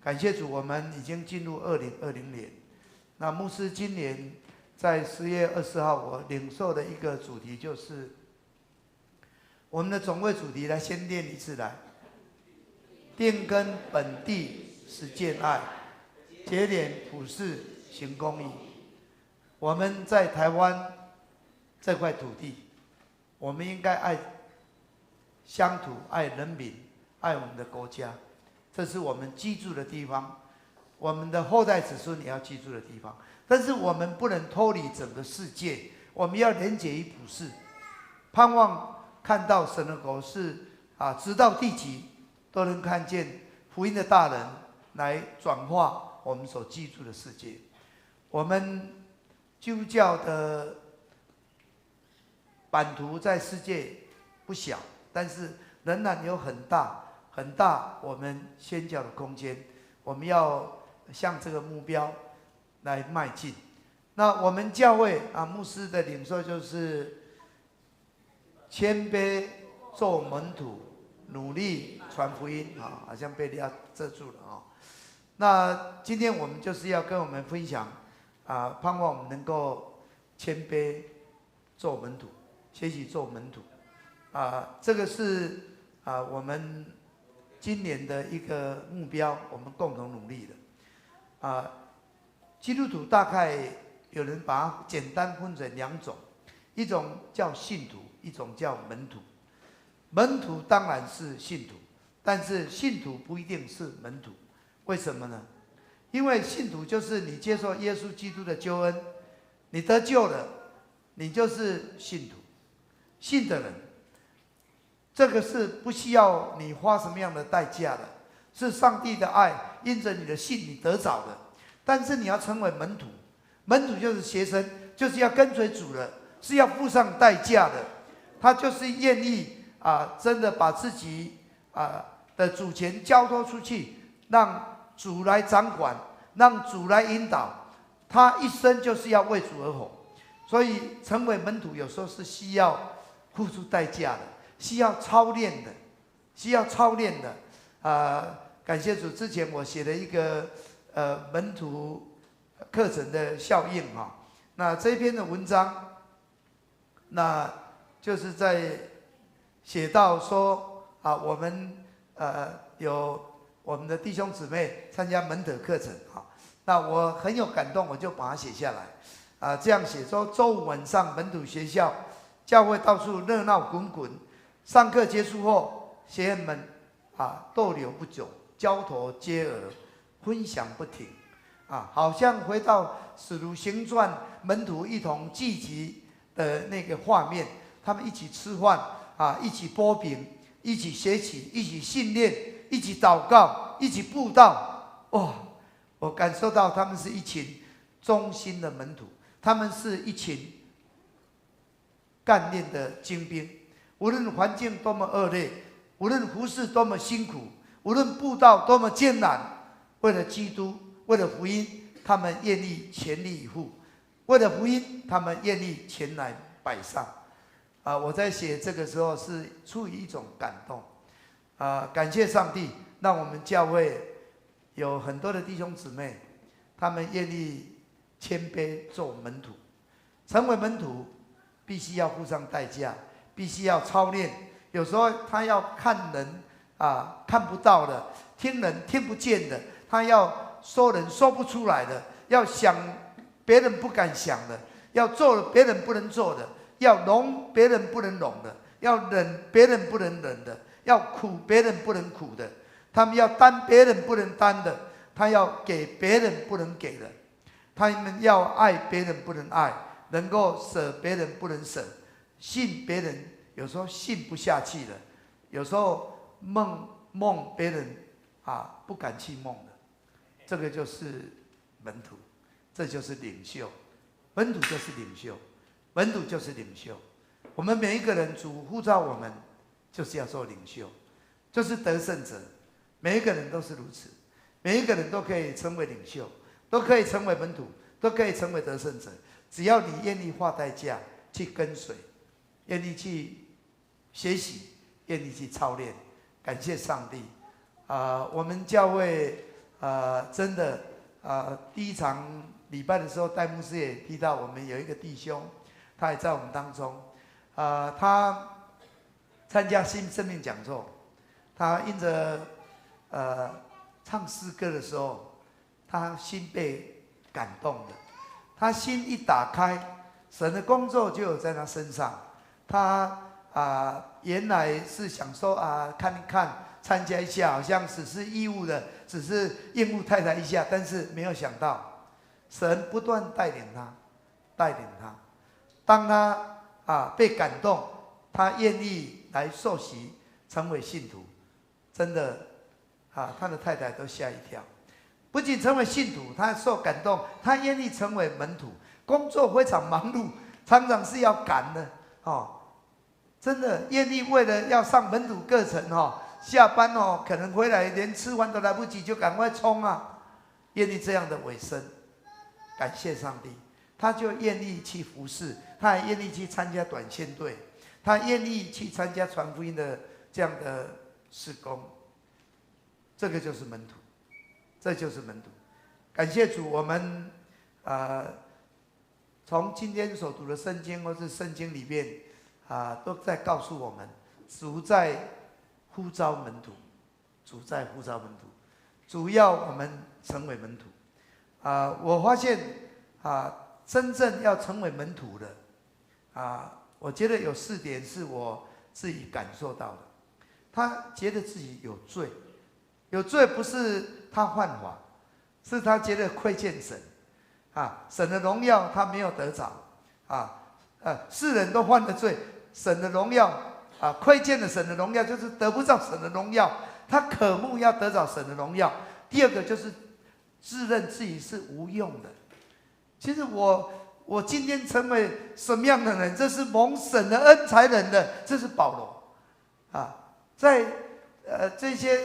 感谢主，我们已经进入2020年。那牧师今年在10月20号，我领受的一个主题就是我们的总会主题，来先念一次来：定根本地，实践爱，节点普世，行公义。我们在台湾这块土地，我们应该爱乡土，爱人民，爱我们的国家，这是我们居住的地方，我们的后代子孙也要居住的地方。但是我们不能脱离整个世界，我们要连结于普世，盼望看到神的国是直到地极都能看见福音的大人来转化我们所居住的世界。我们基督教的版图在世界不小，但是仍然有很大我们宣教的空间。我们要向这个目标来迈进。那我们教会牧师的领受就是谦卑做门徒，努力传福音好像被人家遮住了那今天我们就是要跟我们分享盼望我们能够谦卑做门徒，学习做门徒这个是我们今年的一个目标，我们共同努力的基督徒大概有人把它简单分成2种，一种叫信徒，一种叫门徒。门徒当然是信徒，但是信徒不一定是门徒。为什么呢？因为信徒就是你接受耶稣基督的救恩，你得救了，你就是信徒，信的人。这个是不需要你花什么样的代价的，是上帝的爱，因着你的信你得着的。但是你要成为门徒，门徒就是学生，就是要跟随主的，是要付上代价的。他就是愿意真的把自己的主权交托出去，让主来掌管，让主来引导。他一生就是要为主而活，所以成为门徒有时候是需要付出代价的，需要操练的，需要操练的。感谢主，之前我写了一个门徒课程的效应哈。那这篇的文章，那就是在写到说我们有我们的弟兄姊妹参加门徒课程哈。那我很有感动，我就把它写下来这样写说：周五晚上门徒学校，教会到处热闹滚滚。上课结束后，学员们逗留不久，交头接耳，分享不停好像回到使徒行传门徒一同聚集的那个画面，他们一起吃饭一起剥饼，一起学习，一起训练，一起祷告，一起布道。哇！我感受到他们是一群忠心的门徒，他们是一群干练的精兵。无论环境多么恶劣，无论服事多么辛苦，无论布道多么艰难，为了基督，为了福音，他们愿意全力以赴；为了福音，他们愿意前来摆上。我在写这个时候是出于一种感动。感谢上帝，让我们教会有很多的弟兄姊妹，他们愿意谦卑做门徒。成为门徒，必须要付上代价，必须要操练。有时候他要看人看不到的，听人听不见的，他要说人说不出来的，要想别人不敢想的，要做别人不能做的，要容别人不能容的，要忍别人不能忍的，要苦别人不能苦的。他们要担别人不能担的，他要给别人不能给的，他们要爱别人不能爱，能够舍别人不能舍，信别人有时候信不下去了，有时候梦别人不敢去梦的，这个就是门徒，这就是领袖。门徒就是领袖，门徒就是领袖。我们每一个人，主呼召我们就是要做领袖，就是得胜者。每一个人都是如此，每一个人都可以成为领袖，都可以成为门徒，都可以成为得胜者。只要你愿意花代价去跟随，愿意去学习，愿意去操练。感谢上帝我们教会真的第一场礼拜的时候，戴牧师也提到我们有一个弟兄，他也在我们当中他参加新生命讲座，他因着唱诗歌的时候，他心被感动了。他心一打开，神的工作就有在他身上。他原来是想说看一看，参加一下，好像只是义务的，只是应付太太一下，但是没有想到，神不断带领他，带领他。当他被感动，他愿意来受洗，成为信徒，真的。他的太太都吓一跳，不仅成为信徒，他受感动，他愿意成为门徒。工作非常忙碌，常常是要赶的真的愿意为了要上门徒课程下班可能回来连吃饭都来不及，就赶快冲愿意这样的委身。感谢上帝，他就愿意去服侍，他也愿意去参加短宣队，他愿意去参加传福音的这样的事工。这个就是门徒，这就是门徒。感谢主，我们从今天所读的圣经或是圣经里面都在告诉我们，主在呼召门徒，主在呼召门徒，主要我们成为门徒。我发现真正要成为门徒的我觉得有4点是我自己感受到的。他觉得自己有罪，有罪不是他犯法，是他觉得亏欠神，神的荣耀他没有得着，世人都犯了罪，神的荣耀亏欠了神的荣耀，就是得不到神的荣耀，他渴慕要得着神的荣耀。第二个就是自认自己是无用的。其实我今天成为什么样的人，这是蒙神的恩才能的，这是保罗在这些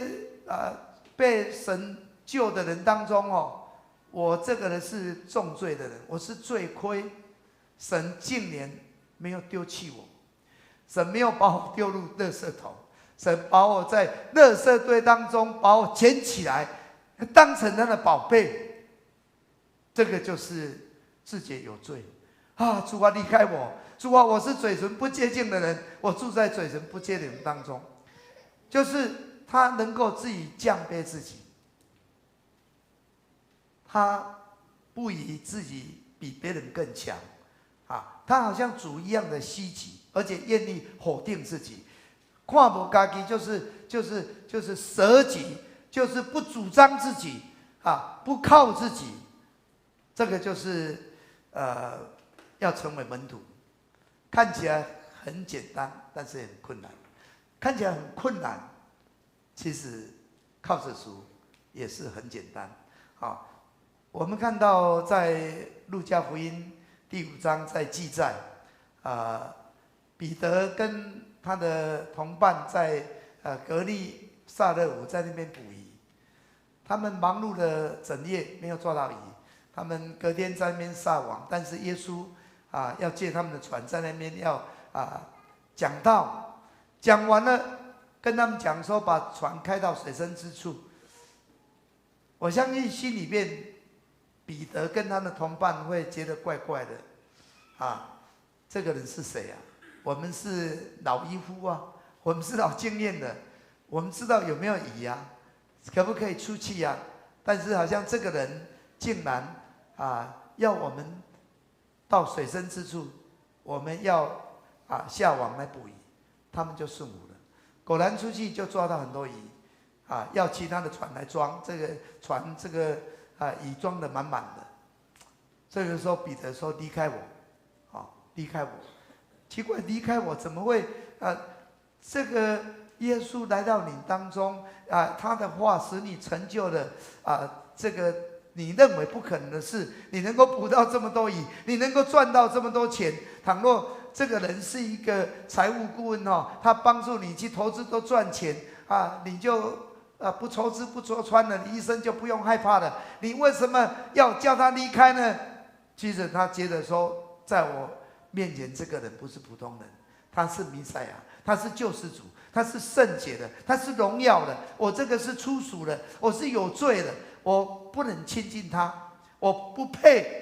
被神救的人当中我这个人是重罪的人，我是罪亏，神竟然没有丢弃我，神没有把我丢入垃圾桶，神把我在垃圾堆当中把我捡起来，当成他的宝贝。这个就是自觉有罪主啊，离开我！主啊，我是嘴唇不洁净的人，我住在嘴唇不洁净的人当中。就是他能够自己降卑自己，他不以自己比别人更强他好像主一样的稀奇，而且愿意否定自己，看不自己就是舍己，就是不主张自己不靠自己。这个就是要成为门徒，看起来很简单，但是很困难。看起来很困难，其实靠着主也是很简单。我们看到在路加福音第5章在记载，彼得跟他的同伴在格利撒勒湖在那边捕鱼，他们忙碌了整夜没有抓到鱼，他们隔天在那边撒网，但是耶稣要借他们的船在那边要讲道。讲完了，跟他们讲说把船开到水深之处。我相信心里面，彼得跟他的同伴会觉得怪怪的，这个人是谁啊？我们是老渔夫我们是老经验的，我们知道有没有鱼可不可以出去但是好像这个人竟然要我们到水深之处，我们要下网来捕鱼。他们就顺服了，果然出去就抓到很多鱼，要其他的船来装，这个船鱼装得满满的。这个时候彼得说：“离开我，离开我。”奇怪，离开我怎么会这个耶稣来到你当中他的话使你成就了这个你认为不可能的事，你能够捕到这么多鱼，你能够赚到这么多钱。倘若这个人是一个财务顾问他帮助你去投资都赚钱你就不筹资不戳穿了，你一生就不用害怕了。你为什么要叫他离开呢？其实他接着说，在我面前这个人不是普通人，他是弥赛亚，他是救世主，他是圣洁的，他是荣耀的。我这个是粗俗的，我是有罪的，我不能亲近他，我不配。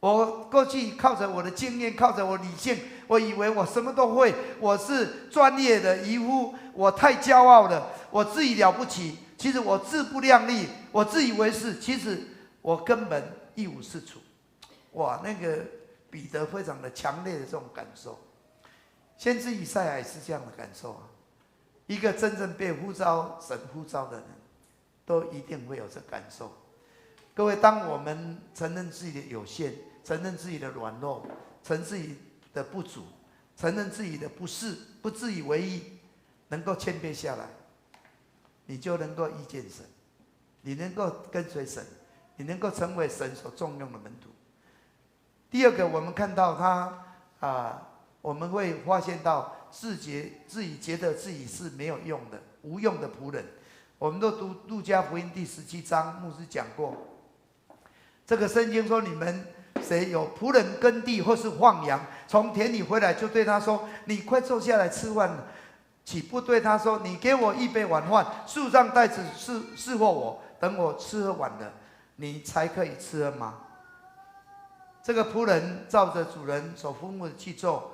我过去靠着我的经验，靠着我理性，我以为我什么都会，我是专业的渔夫，我太骄傲了，我自己了不起。其实我自不量力，我自以为是，其实我根本一无是处。哇，那个彼得非常的强烈的这种感受，先知以赛亚也是这样的感受一个真正被呼召神呼召的人，都一定会有这感受。各位，当我们承认自己的有限，承认自己的软弱，承认自己的不足，承认自己的不是，不自以为意，能够谦卑下来，你就能够遇见神，你能够跟随神，你能够成为神所重用的门徒。第二个，我们看到他我们会发现到自己觉得自己是没有用的、无用的仆人。我们都读路加福音第17章，牧师讲过，这个圣经说，你们谁有仆人耕地或是放羊，从田里回来，就对他说：“你快坐下来吃饭了。”岂不对他说：“你给我一杯晚饭，束上带子侍候我，等我吃喝完了，你才可以吃喝吗？”这个仆人照着主人所吩咐的去做，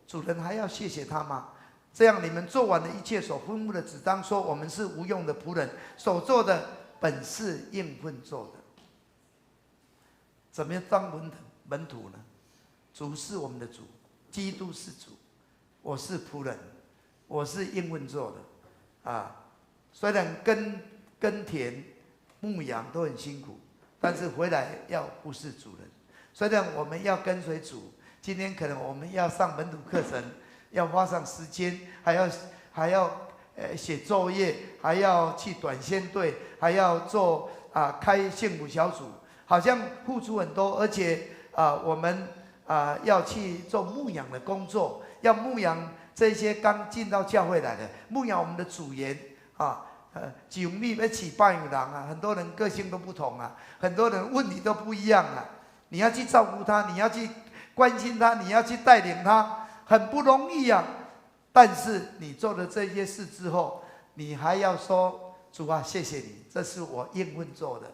主人还要谢谢他吗？这样你们做完了一切所吩咐的，只当说我们是无用的仆人，所做的本是应份做的。怎么样当门徒呢？主是我们的主，基督是主，我是仆人，我是应份做的啊。虽然耕田、牧羊都很辛苦，但是回来要服侍主人。虽然我们要跟随主，今天可能我们要上门徒课程，要花上时间，还要写作业，还要去短宣队，还要做开幸福小组，好像付出很多，而且我们要去做牧养的工作，要牧养这些刚进到教会来的，牧养我们的组员九密要起半有人很多人个性都不同很多人问题都不一样你要去照顾他，你要去关心他，你要去带领他，很不容易但是你做了这些事之后，你还要说主啊，谢谢你，这是我应份做的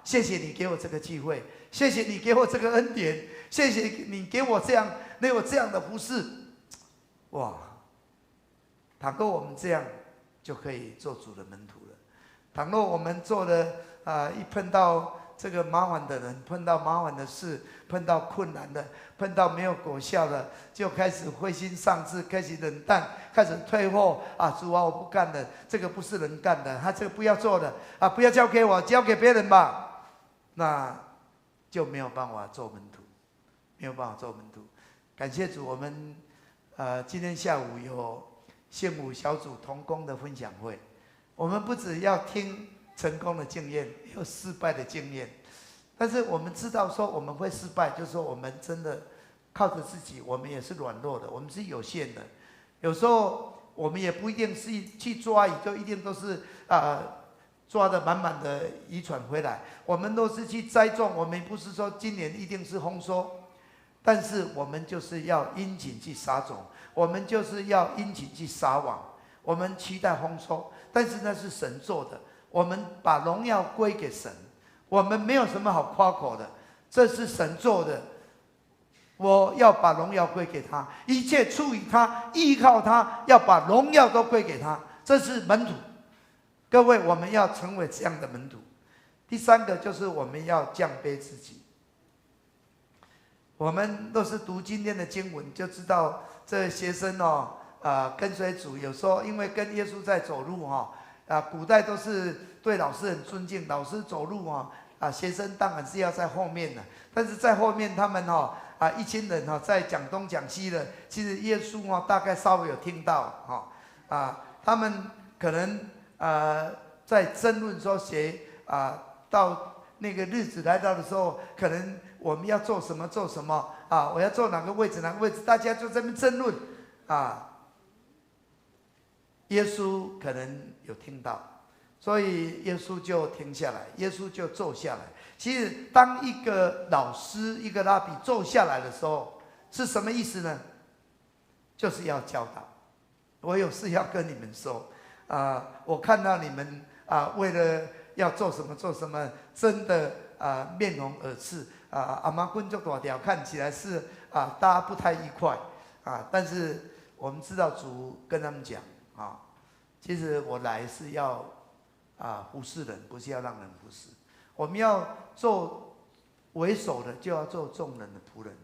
谢谢你给我这个机会，谢谢你给我这个恩典，谢谢你给我这样的服事。哇，倘若我们这样就可以做主的门徒了。倘若我们做的一碰到这个麻烦的人，碰到麻烦的事，碰到困难的，碰到没有果效的，就开始灰心丧志，开始冷淡，开始退货主啊，我不干了，这个不是人干的，他这个不要做的不要交给我，交给别人吧，那就没有办法做门徒，没有办法做门徒。感谢主，我们今天下午有幸福小组同工的分享会，我们不只要听成功的经验，有失败的经验，但是我们知道说我们会失败，就是说我们真的靠着自己，我们也是软弱的，我们是有限的。有时候我们也不一定是去抓鱼，就一定都是抓的满满的渔船回来。我们都是去栽种，我们不是说今年一定是丰收，但是我们就是要殷勤去撒种，我们就是要殷勤去撒网，我们期待丰收，但是那是神做的。我们把荣耀归给神，我们没有什么好夸口的，这是神做的，我要把荣耀归给他，一切出于他，依靠他，要把荣耀都归给他，这是门徒。各位，我们要成为这样的门徒。第三个就是我们要降卑自己。我们都是读今天的经文就知道，这学生跟随主，有时候因为跟耶稣在走路古代都是对老师很尊敬，老师走路学生当然是要在后面的，但是在后面他们一群人在讲东讲西的，其实耶稣大概稍微有听到他们可能在争论说谁到那个日子来到的时候，可能我们要做什么做什么我要坐哪个位置哪个位置，大家就在那边争论耶稣可能有听到，所以耶稣就停下来，耶稣就坐下来。其实当一个老师一个拉比坐下来的时候是什么意思呢？就是要教导。我有事要跟你们说我看到你们为了要做什么做什么，真的面红耳赤阿妈棍就大条，看起来是大家不太愉快但是我们知道主跟他们讲其实我来是要服侍人，不是要让人服侍。我们要做为首的，就要做众人的仆人。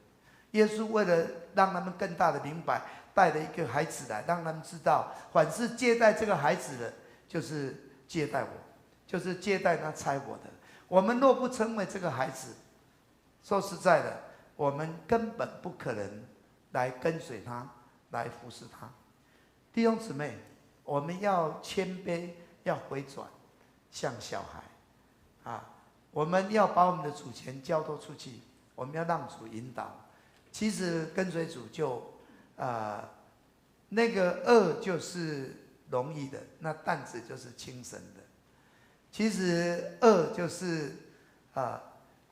耶稣为了让他们更大的明白，带了一个孩子来，让他们知道，凡是接待这个孩子的，就是接待我，就是接待那差我的。我们若不成为这个孩子，说实在的，我们根本不可能来跟随他，来服侍他。弟兄姊妹，我们要谦卑，要回转，像小孩我们要把我们的主权交托出去，我们要让主引导。其实跟随主就那个恶就是容易的，那担子就是轻省的。其实恶就是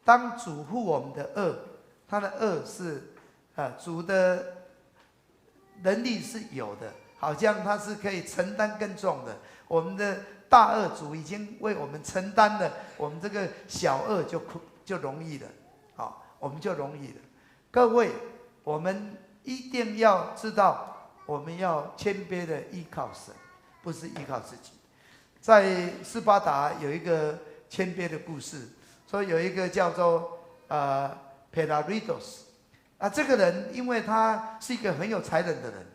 当主负我们的恶，他的恶是主的能力是有的，好像他是可以承担更重的。我们的大恶主已经为我们承担了，我们这个小恶就容易了我们就容易了。各位，我们一定要知道，我们要谦卑的依靠神，不是依靠自己。在斯巴达有一个谦卑的故事，说有一个叫做Pelaritos，这个人因为他是一个很有才能的人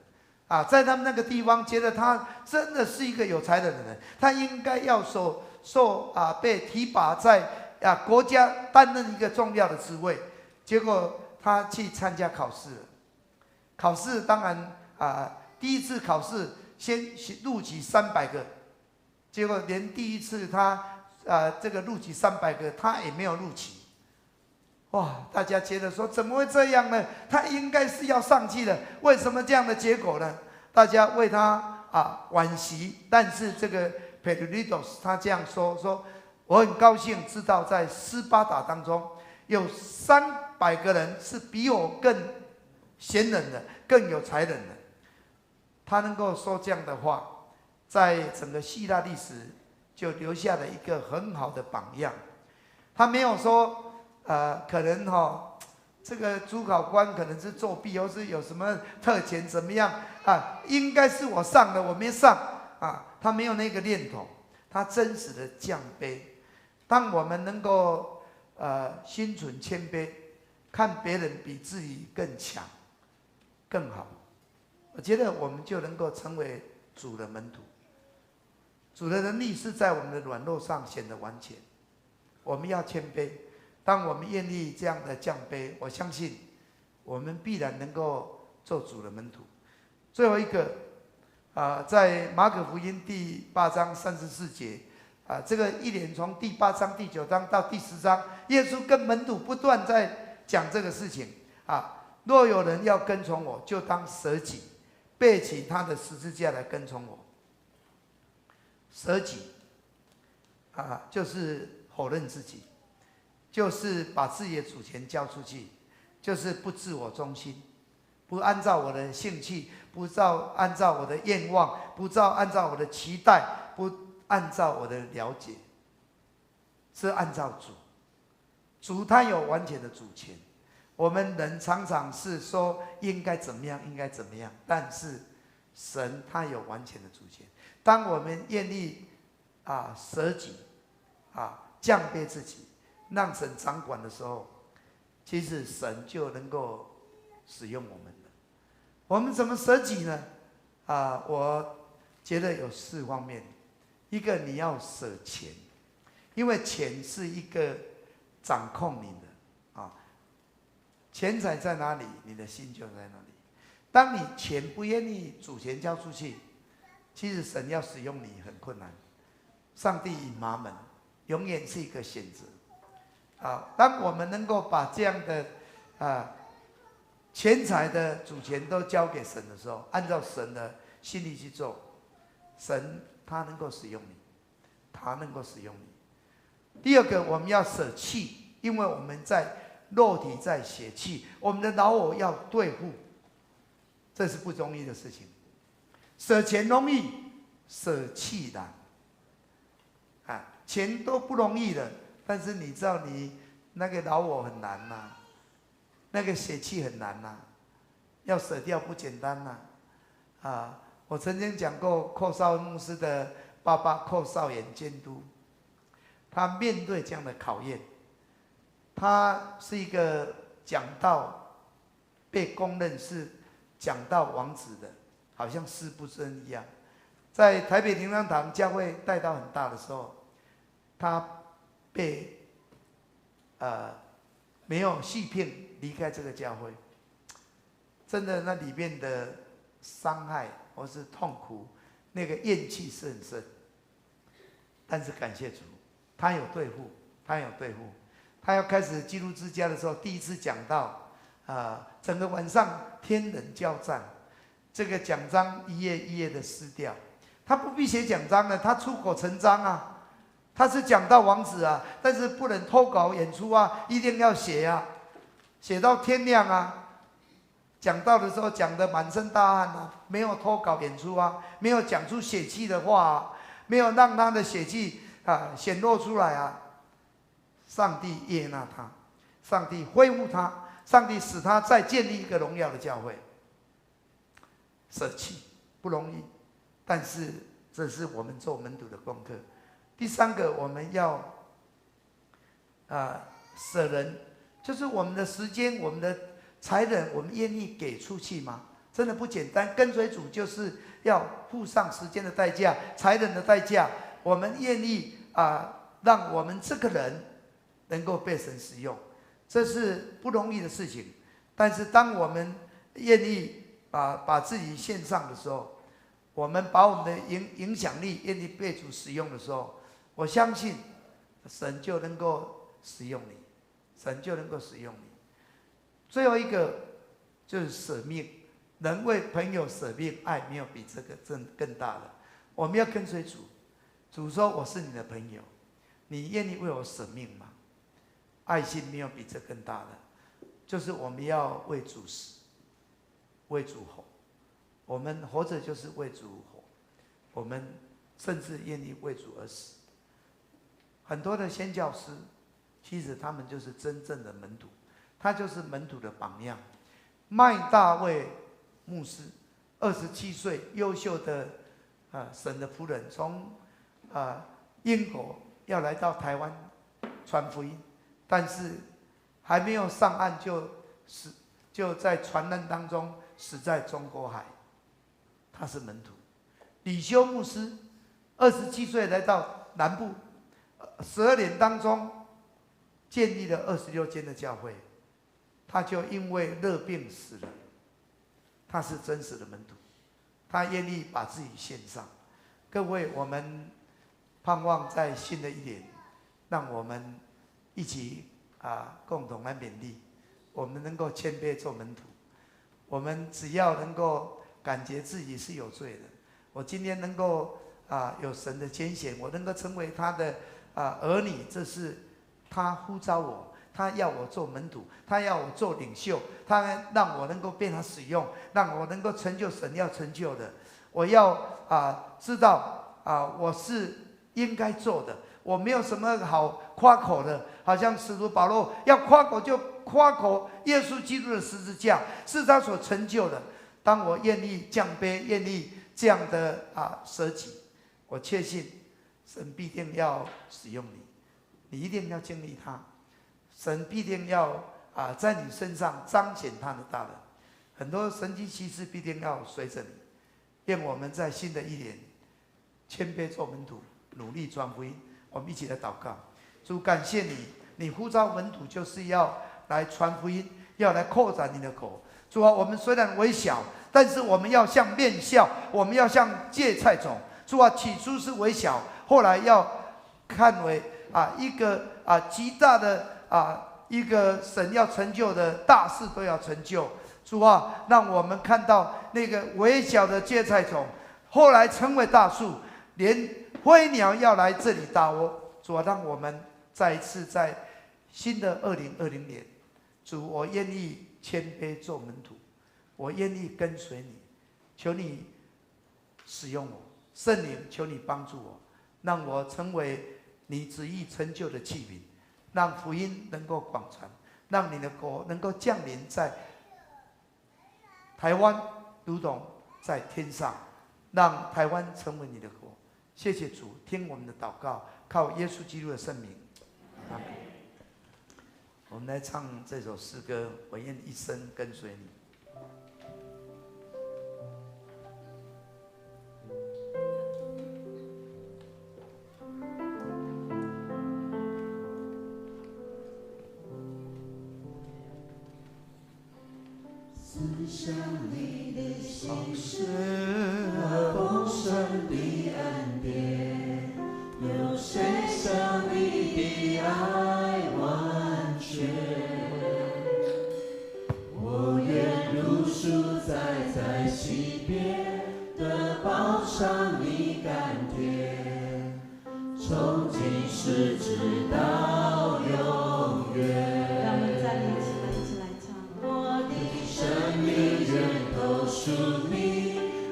在他们那个地方觉得他真的是一个有才能的人，他应该要被提拔在国家担任一个重要的职位。结果他去参加考试了，考试当然第一次考试先录取300个，结果连第一次他这个录取300个他也没有录取。哇！大家觉得说怎么会这样呢？他应该是要上去的，为什么这样的结果呢？大家为他惋惜。但是这个 Pedritos 他这样说我很高兴知道在斯巴达当中有300个人是比我更贤能的，更有才能的。他能够说这样的话，在整个希腊历史就留下了一个很好的榜样。他没有说可能这个主考官可能是作弊，或是有什么特权怎么样应该是我上的，我没上他没有那个念头，他真实的降卑。当我们能够心存谦卑，看别人比自己更强更好，我觉得我们就能够成为主的门徒。主的能力是在我们的软弱上显得完全。我们要谦卑，当我们愿意这样的降卑，我相信我们必然能够做主的门徒。最后一个在马可福音第8章34节这个一连从第8章第9章到第10章，耶稣跟门徒不断在讲这个事情若有人要跟从我，就当舍己，背起他的十字架来跟从我。舍己就是否认自己，就是把自己的主权交出去，就是不自我中心，不按照我的兴趣，不按照我的愿望，不按照我的期待，不按照我的了解，是按照主。主他有完全的主权。我们人常常是说应该怎么样，应该怎么样，但是神他有完全的主权。当我们愿意舍己降卑自己，让神掌管的时候，其实神就能够使用我们了。我们怎么舍己呢？我觉得有4方面。一个，你要舍钱，因为钱是一个掌控你的钱财在哪里，你的心就在哪里。当你钱不愿意主权交出去，其实神要使用你很困难。上帝隐麻门，永远是一个选择当我们能够把这样的钱财的主权都交给神的时候，按照神的心意去做，神他能够使用你，他能够使用你。第二个，我们要舍弃，因为我们在肉体在血气，我们的老我要对付，这是不容易的事情。舍钱容易，舍弃难钱都不容易的，但是你知道你那个老我很难那个血气很难要舍掉不简单我曾经讲过，寇绍恩牧师的爸爸寇绍远监督，他面对这样的考验，他是一个讲道被公认是讲道王子的，好像师不真一样。在台北灵粮堂教会带到很大的时候，他被没有戏骗离开这个教会，真的那里面的伤害或是痛苦，那个怨气是很深。但是感谢主，他有对付，他有对付。他要开始基督之家的时候，第一次讲到整个晚上天人交战，这个奖章一页一页的撕掉。他不必写奖章了，他出口成章他是讲道王子但是不能偷稿演出一定要写写到天亮讲道的时候讲得满身大汗没有偷稿演出没有讲出血气的话没有让他的血气显露出来上帝悦纳他，上帝恢复他，上帝使他再建立一个荣耀的教会。舍弃不容易，但是这是我们做门徒的功课。第三个，我们要舍人，就是我们的时间，我们的才能我们愿意给出去吗？真的不简单。跟随主就是要付上时间的代价、才能的代价。我们愿意让我们这个人能够被神使用，这是不容易的事情。但是当我们愿意把自己献上的时候，我们把我们的影响力愿意被主使用的时候，我相信神就能够使用你，神就能够使用你。最后一个就是舍命，能为朋友舍命，爱没有比这个更大的。我们要跟随主，主说我是你的朋友，你愿意为我舍命吗？爱心没有比这更大的，就是我们要为主死，为主活。我们活着就是为主活，我们甚至愿意为主而死。很多的宣教师，其实他们就是真正的门徒，他就是门徒的榜样。麦大卫牧师，27岁，优秀的神的仆人，从英国要来到台湾传福音，但是还没有上岸就在船难当中死在中国海。他是门徒。李修牧师27岁来到南部，12年当中建立了26间的教会，他就因为热病死了。他是真实的门徒，他愿意把自己献上。各位，我们盼望在新的一年，让我们一起共同来勉励，我们能够谦卑做门徒。我们只要能够感觉自己是有罪的，我今天能够有神的拣选，我能够成为他的儿女，这是他呼召我，他要我做门徒，他要我做领袖，他让我能够被他使用，让我能够成就神要成就的。我要知道我是应该做的，我没有什么好夸口的，好像使徒保罗要夸口就夸口耶稣基督的十字架是他所成就的。当我愿意降卑，愿意这样的舍己，我确信神必定要使用你，你一定要经历他，神必定要在你身上彰显他的大能，很多神迹奇事必定要随着你。愿我们在新的一年谦卑做门徒，努力传福音。我们一起来祷告。主，感谢你，你呼召门徒就是要来传福音，要来扩展你的口。主啊，我们虽然微小，但是我们要像面酵，我们要像芥菜种。主啊，起初是微小，后来要看为一个极大的一个神要成就的大事都要成就。主啊，让我们看到那个微小的芥菜种，后来成为大树，连飞鸟要来这里搭窝。主啊，让我们再一次在新的2020年，主，我愿意谦卑做门徒，我愿意跟随你，求你使用我，圣灵，求你帮助我，让我成为你旨意成就的器皿，让福音能够广传，让你的国能够降临在台湾，如同在天上，让台湾成为你的国。谢谢主，听我们的祷告，靠耶稣基督的圣名，阿们。我们来唱这首诗歌，我愿一生跟随你。思想你的心事和丰盛的恩典，有谁像你的爱完全？我愿如数在溪边的宝藏你甘甜，从今世直到永远。让我们再一起来唱。我的生命愿都属你，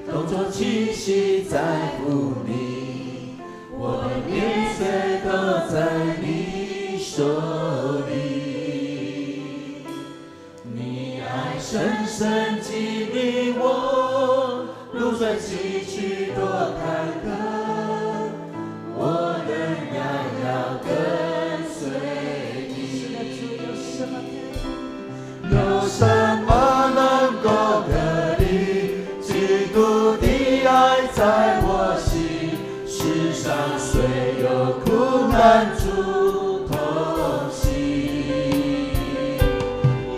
动作气息在乎你，我的年岁都在你手里。你爱深深激励我，路虽崎岖多坎坷，我仍要跟随你。有什么难主同行。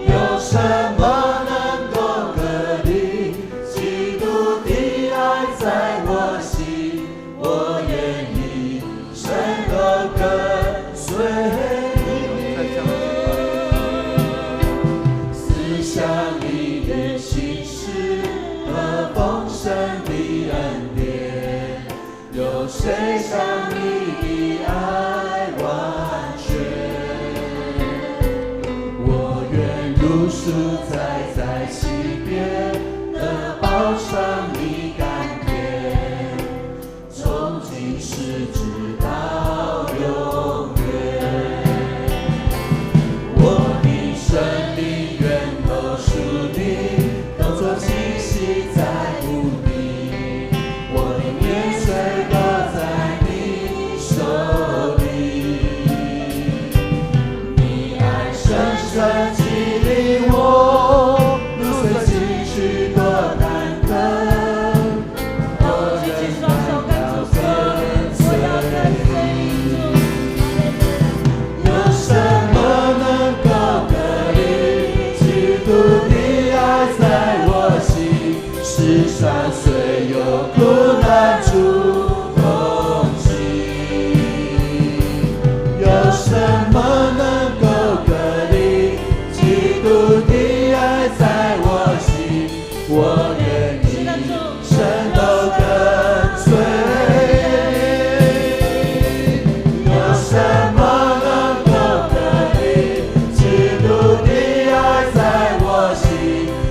有什么能够隔离基督的爱在我心？我愿意深都跟随你。思想你的心事和丰盛的恩典，有谁像你的爱完全？我愿如数栽在溪边的宝藏里甘甜，从今世直到永远。我的生命源头属你，当作气息在乎你，我的年岁都在你手里。你爱深深激励我，路虽崎岖多坎坷，我仍然要跟随你。有什么能够隔离基督的爱在我心？世上虽有苦难处同行，有什么能够隔离基督的爱在我心？我愿意深都跟随。有什么能够隔离基督的爱在我心？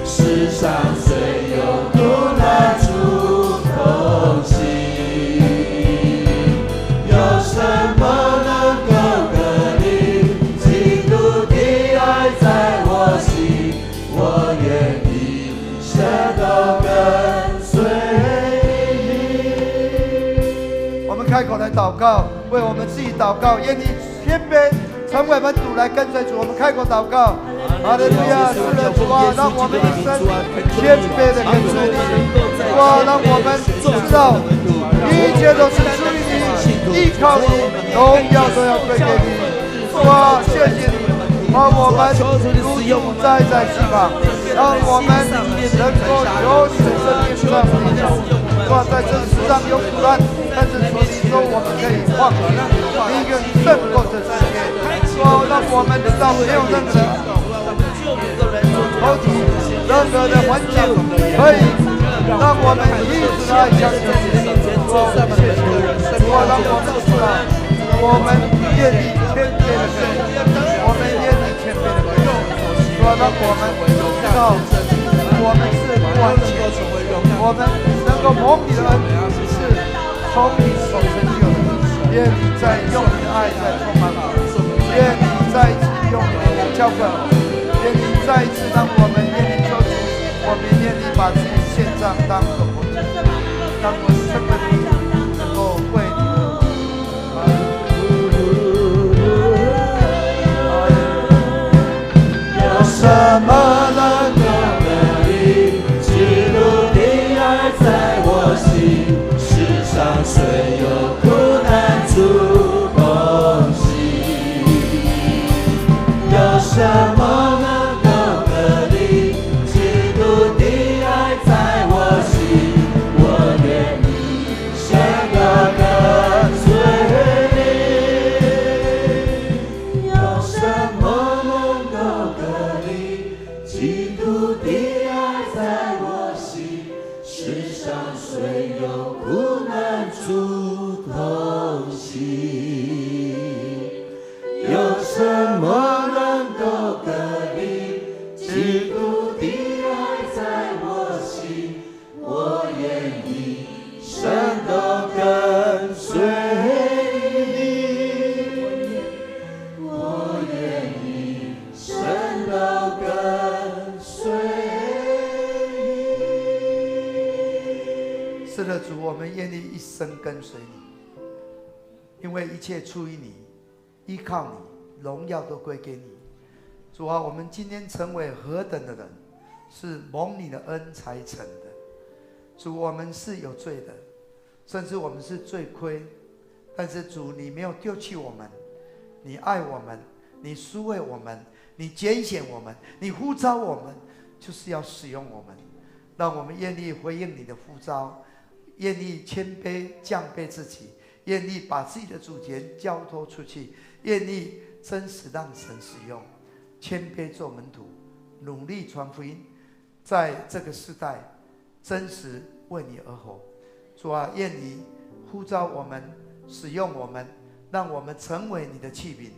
世上虽有苦难处同行，有什么能够隔离基督的爱在我心？我愿意深都跟随你。我们开口来祷告，为我们自己祷告，愿你谦卑成为门徒来跟随主。我们开口祷告，哈利路亚！是的，主啊，让我们一生谦卑的跟随你。主啊，让我们知道一切都是属于你，依靠你，荣耀都要归给你。主啊，谢谢你，把我们如主栽在地上，让我们能够有你的生命在我们中。主啊，在这世上有苦难，但是你说我们可以放弃一个胜过这世界。主啊，让我们知道没有任何投体任何的环境可以让我们一直来相信你。主啊，谢谢你。主啊，让我们知道我们愿意谦卑的跟随，我们愿意谦卑的跟随。主啊，让我们知道我们是不完全，我们能够蒙你的恩是从你所成就的。愿你在用你的爱在充满我，愿你再一次用你的浇灌我，愿你再一次让我们愿意求主，我们愿意把自己献上当个活祭，当我生的命能够为你有什么能够隔离基督的爱在我心？世上虽有苦难处同行，有什么能够隔离基督的爱在我心？我愿意深的跟随你。有什么能够隔离基督的爱在我心？世上虽有苦难处同行，有什么能够隔离基督的爱在我心？我愿意深都跟随你，我愿意深都跟随你。是的，主，我们愿意一生跟随你，因为一切出于你，依靠你，荣耀都归给你。主啊，我们今天成为何等的人，是蒙你的恩才成的。主，我们是有罪的，甚至我们是罪亏，但是主，你没有丢弃我们，你爱我们，你抚慰我们，你拣选我们，你呼召我们，就是要使用我们，让我们愿意回应你的呼召，愿意谦卑降卑自己，愿意把自己的主权交托出去，愿意真实让神使用，谦卑做门徒，努力传福音，在这个时代真实为你而活。主啊，愿你呼召我们，使用我们，让我们成为你的器皿，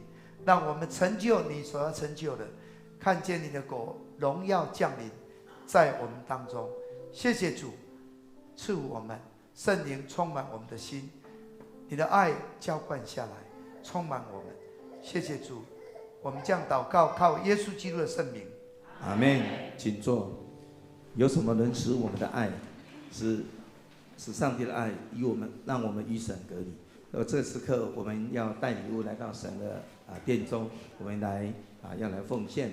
让我们成就你所要成就的，看见你的国荣耀降临在我们当中。谢谢主赐我们圣灵充满我们的心，你的爱浇灌下来，充满我们。谢谢主，我们这样祷告，靠耶稣基督的圣名，阿们。请坐。有什么能使我们的爱，使上帝的爱与我们，让我们与神隔离？这时刻我们要带礼物来到神的殿中，我们来要来奉献。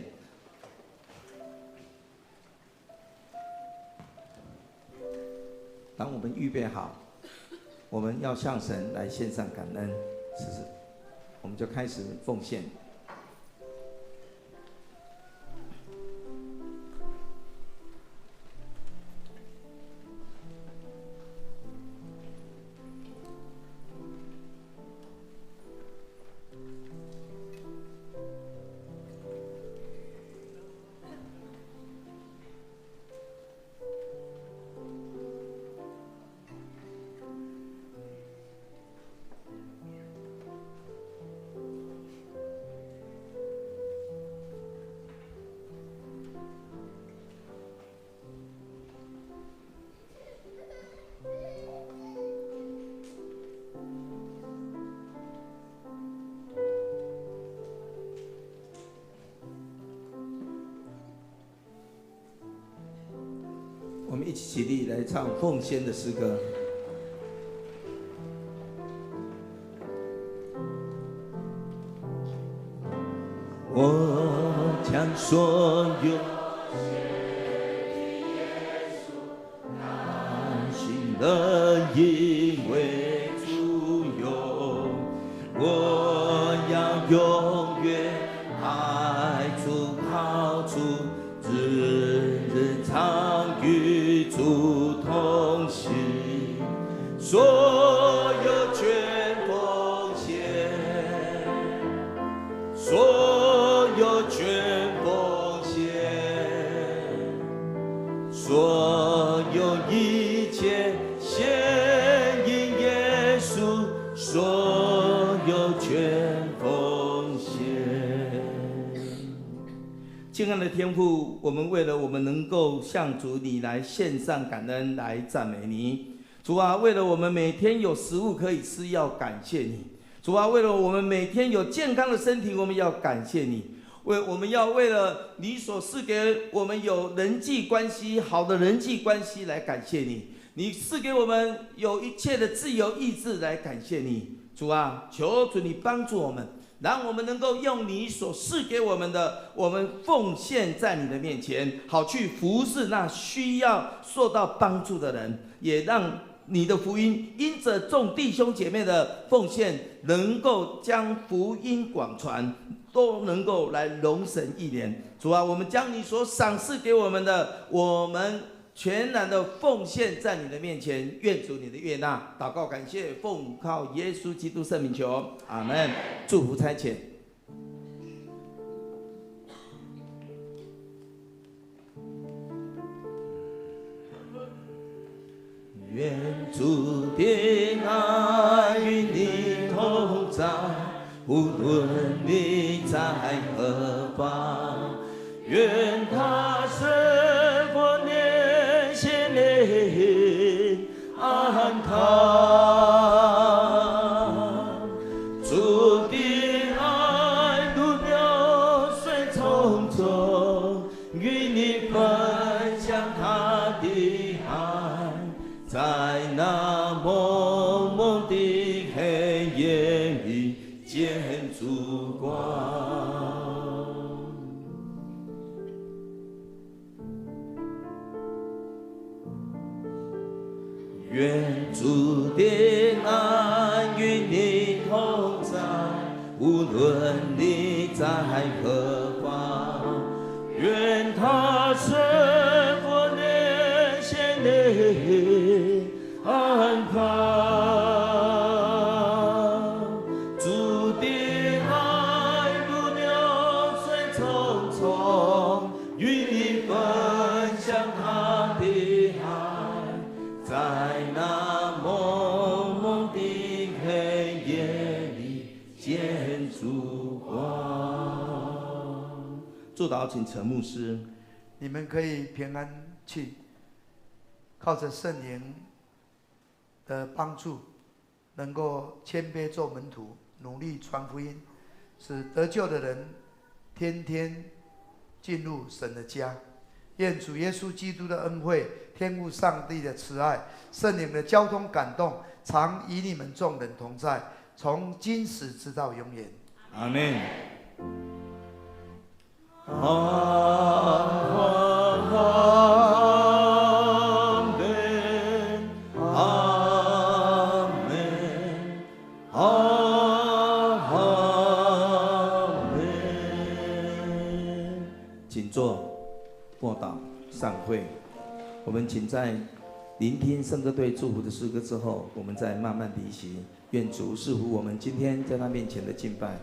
当我们预备好，我们要向神来献上感恩，我们就开始奉献。我们一起起立来唱奉献的诗歌。我将所有甘心乐意为主用，我要永远爱主靠主，日日常与主同行，所有全奉献，所有全奉献，所有一切献给耶稣，所有全奉献。亲爱的天父，我们为了我们能够向主你来献上感恩，来赞美你。主啊，为了我们每天有食物可以吃，要感谢你。主啊，为了我们每天有健康的身体，我们要感谢你。我们要为了你所赐给我们有人际关系，好的人际关系来感谢你。你赐给我们有一切的自由意志来感谢你。主啊，求主你帮助我们，让我们能够用你所赐给我们的，我们奉献在你的面前，好去服侍那需要受到帮助的人，也让你的福音因着众弟兄姐妹的奉献，能够将福音广传，都能够来荣神益年。主啊，我们将你所赏赐给我们的，我们全然的奉献在你的面前，愿主你的悦纳。祷告感谢，奉靠耶稣基督圣名求，阿们。祝福差遣。愿主的爱与你同在，无论你在何方。愿他生活年限内安康。主的爱如流水匆匆，与你分享他的爱。在那蒙蒙的黑夜里见烛光，愿主的爱与你同在，无论你在何方，愿他胜过年限的安排。主的爱如流水匆匆，与你分享他的爱，在那蒙蒙的黑夜里见烛光。祝祷，请陈牧师。你们可以平安去，靠着圣灵的帮助，能够谦卑做门徒，努力传福音，使得救的人天天进入神的家。愿主耶稣基督的恩惠、天父上帝的慈爱、圣灵的交通感动，常与你们众人同在，从今时直到永远。阿门。请坐，默祷散会。我们请在聆听圣歌队祝福的诗歌之后，我们再慢慢离席。愿主赐福我们今天在他面前的敬拜。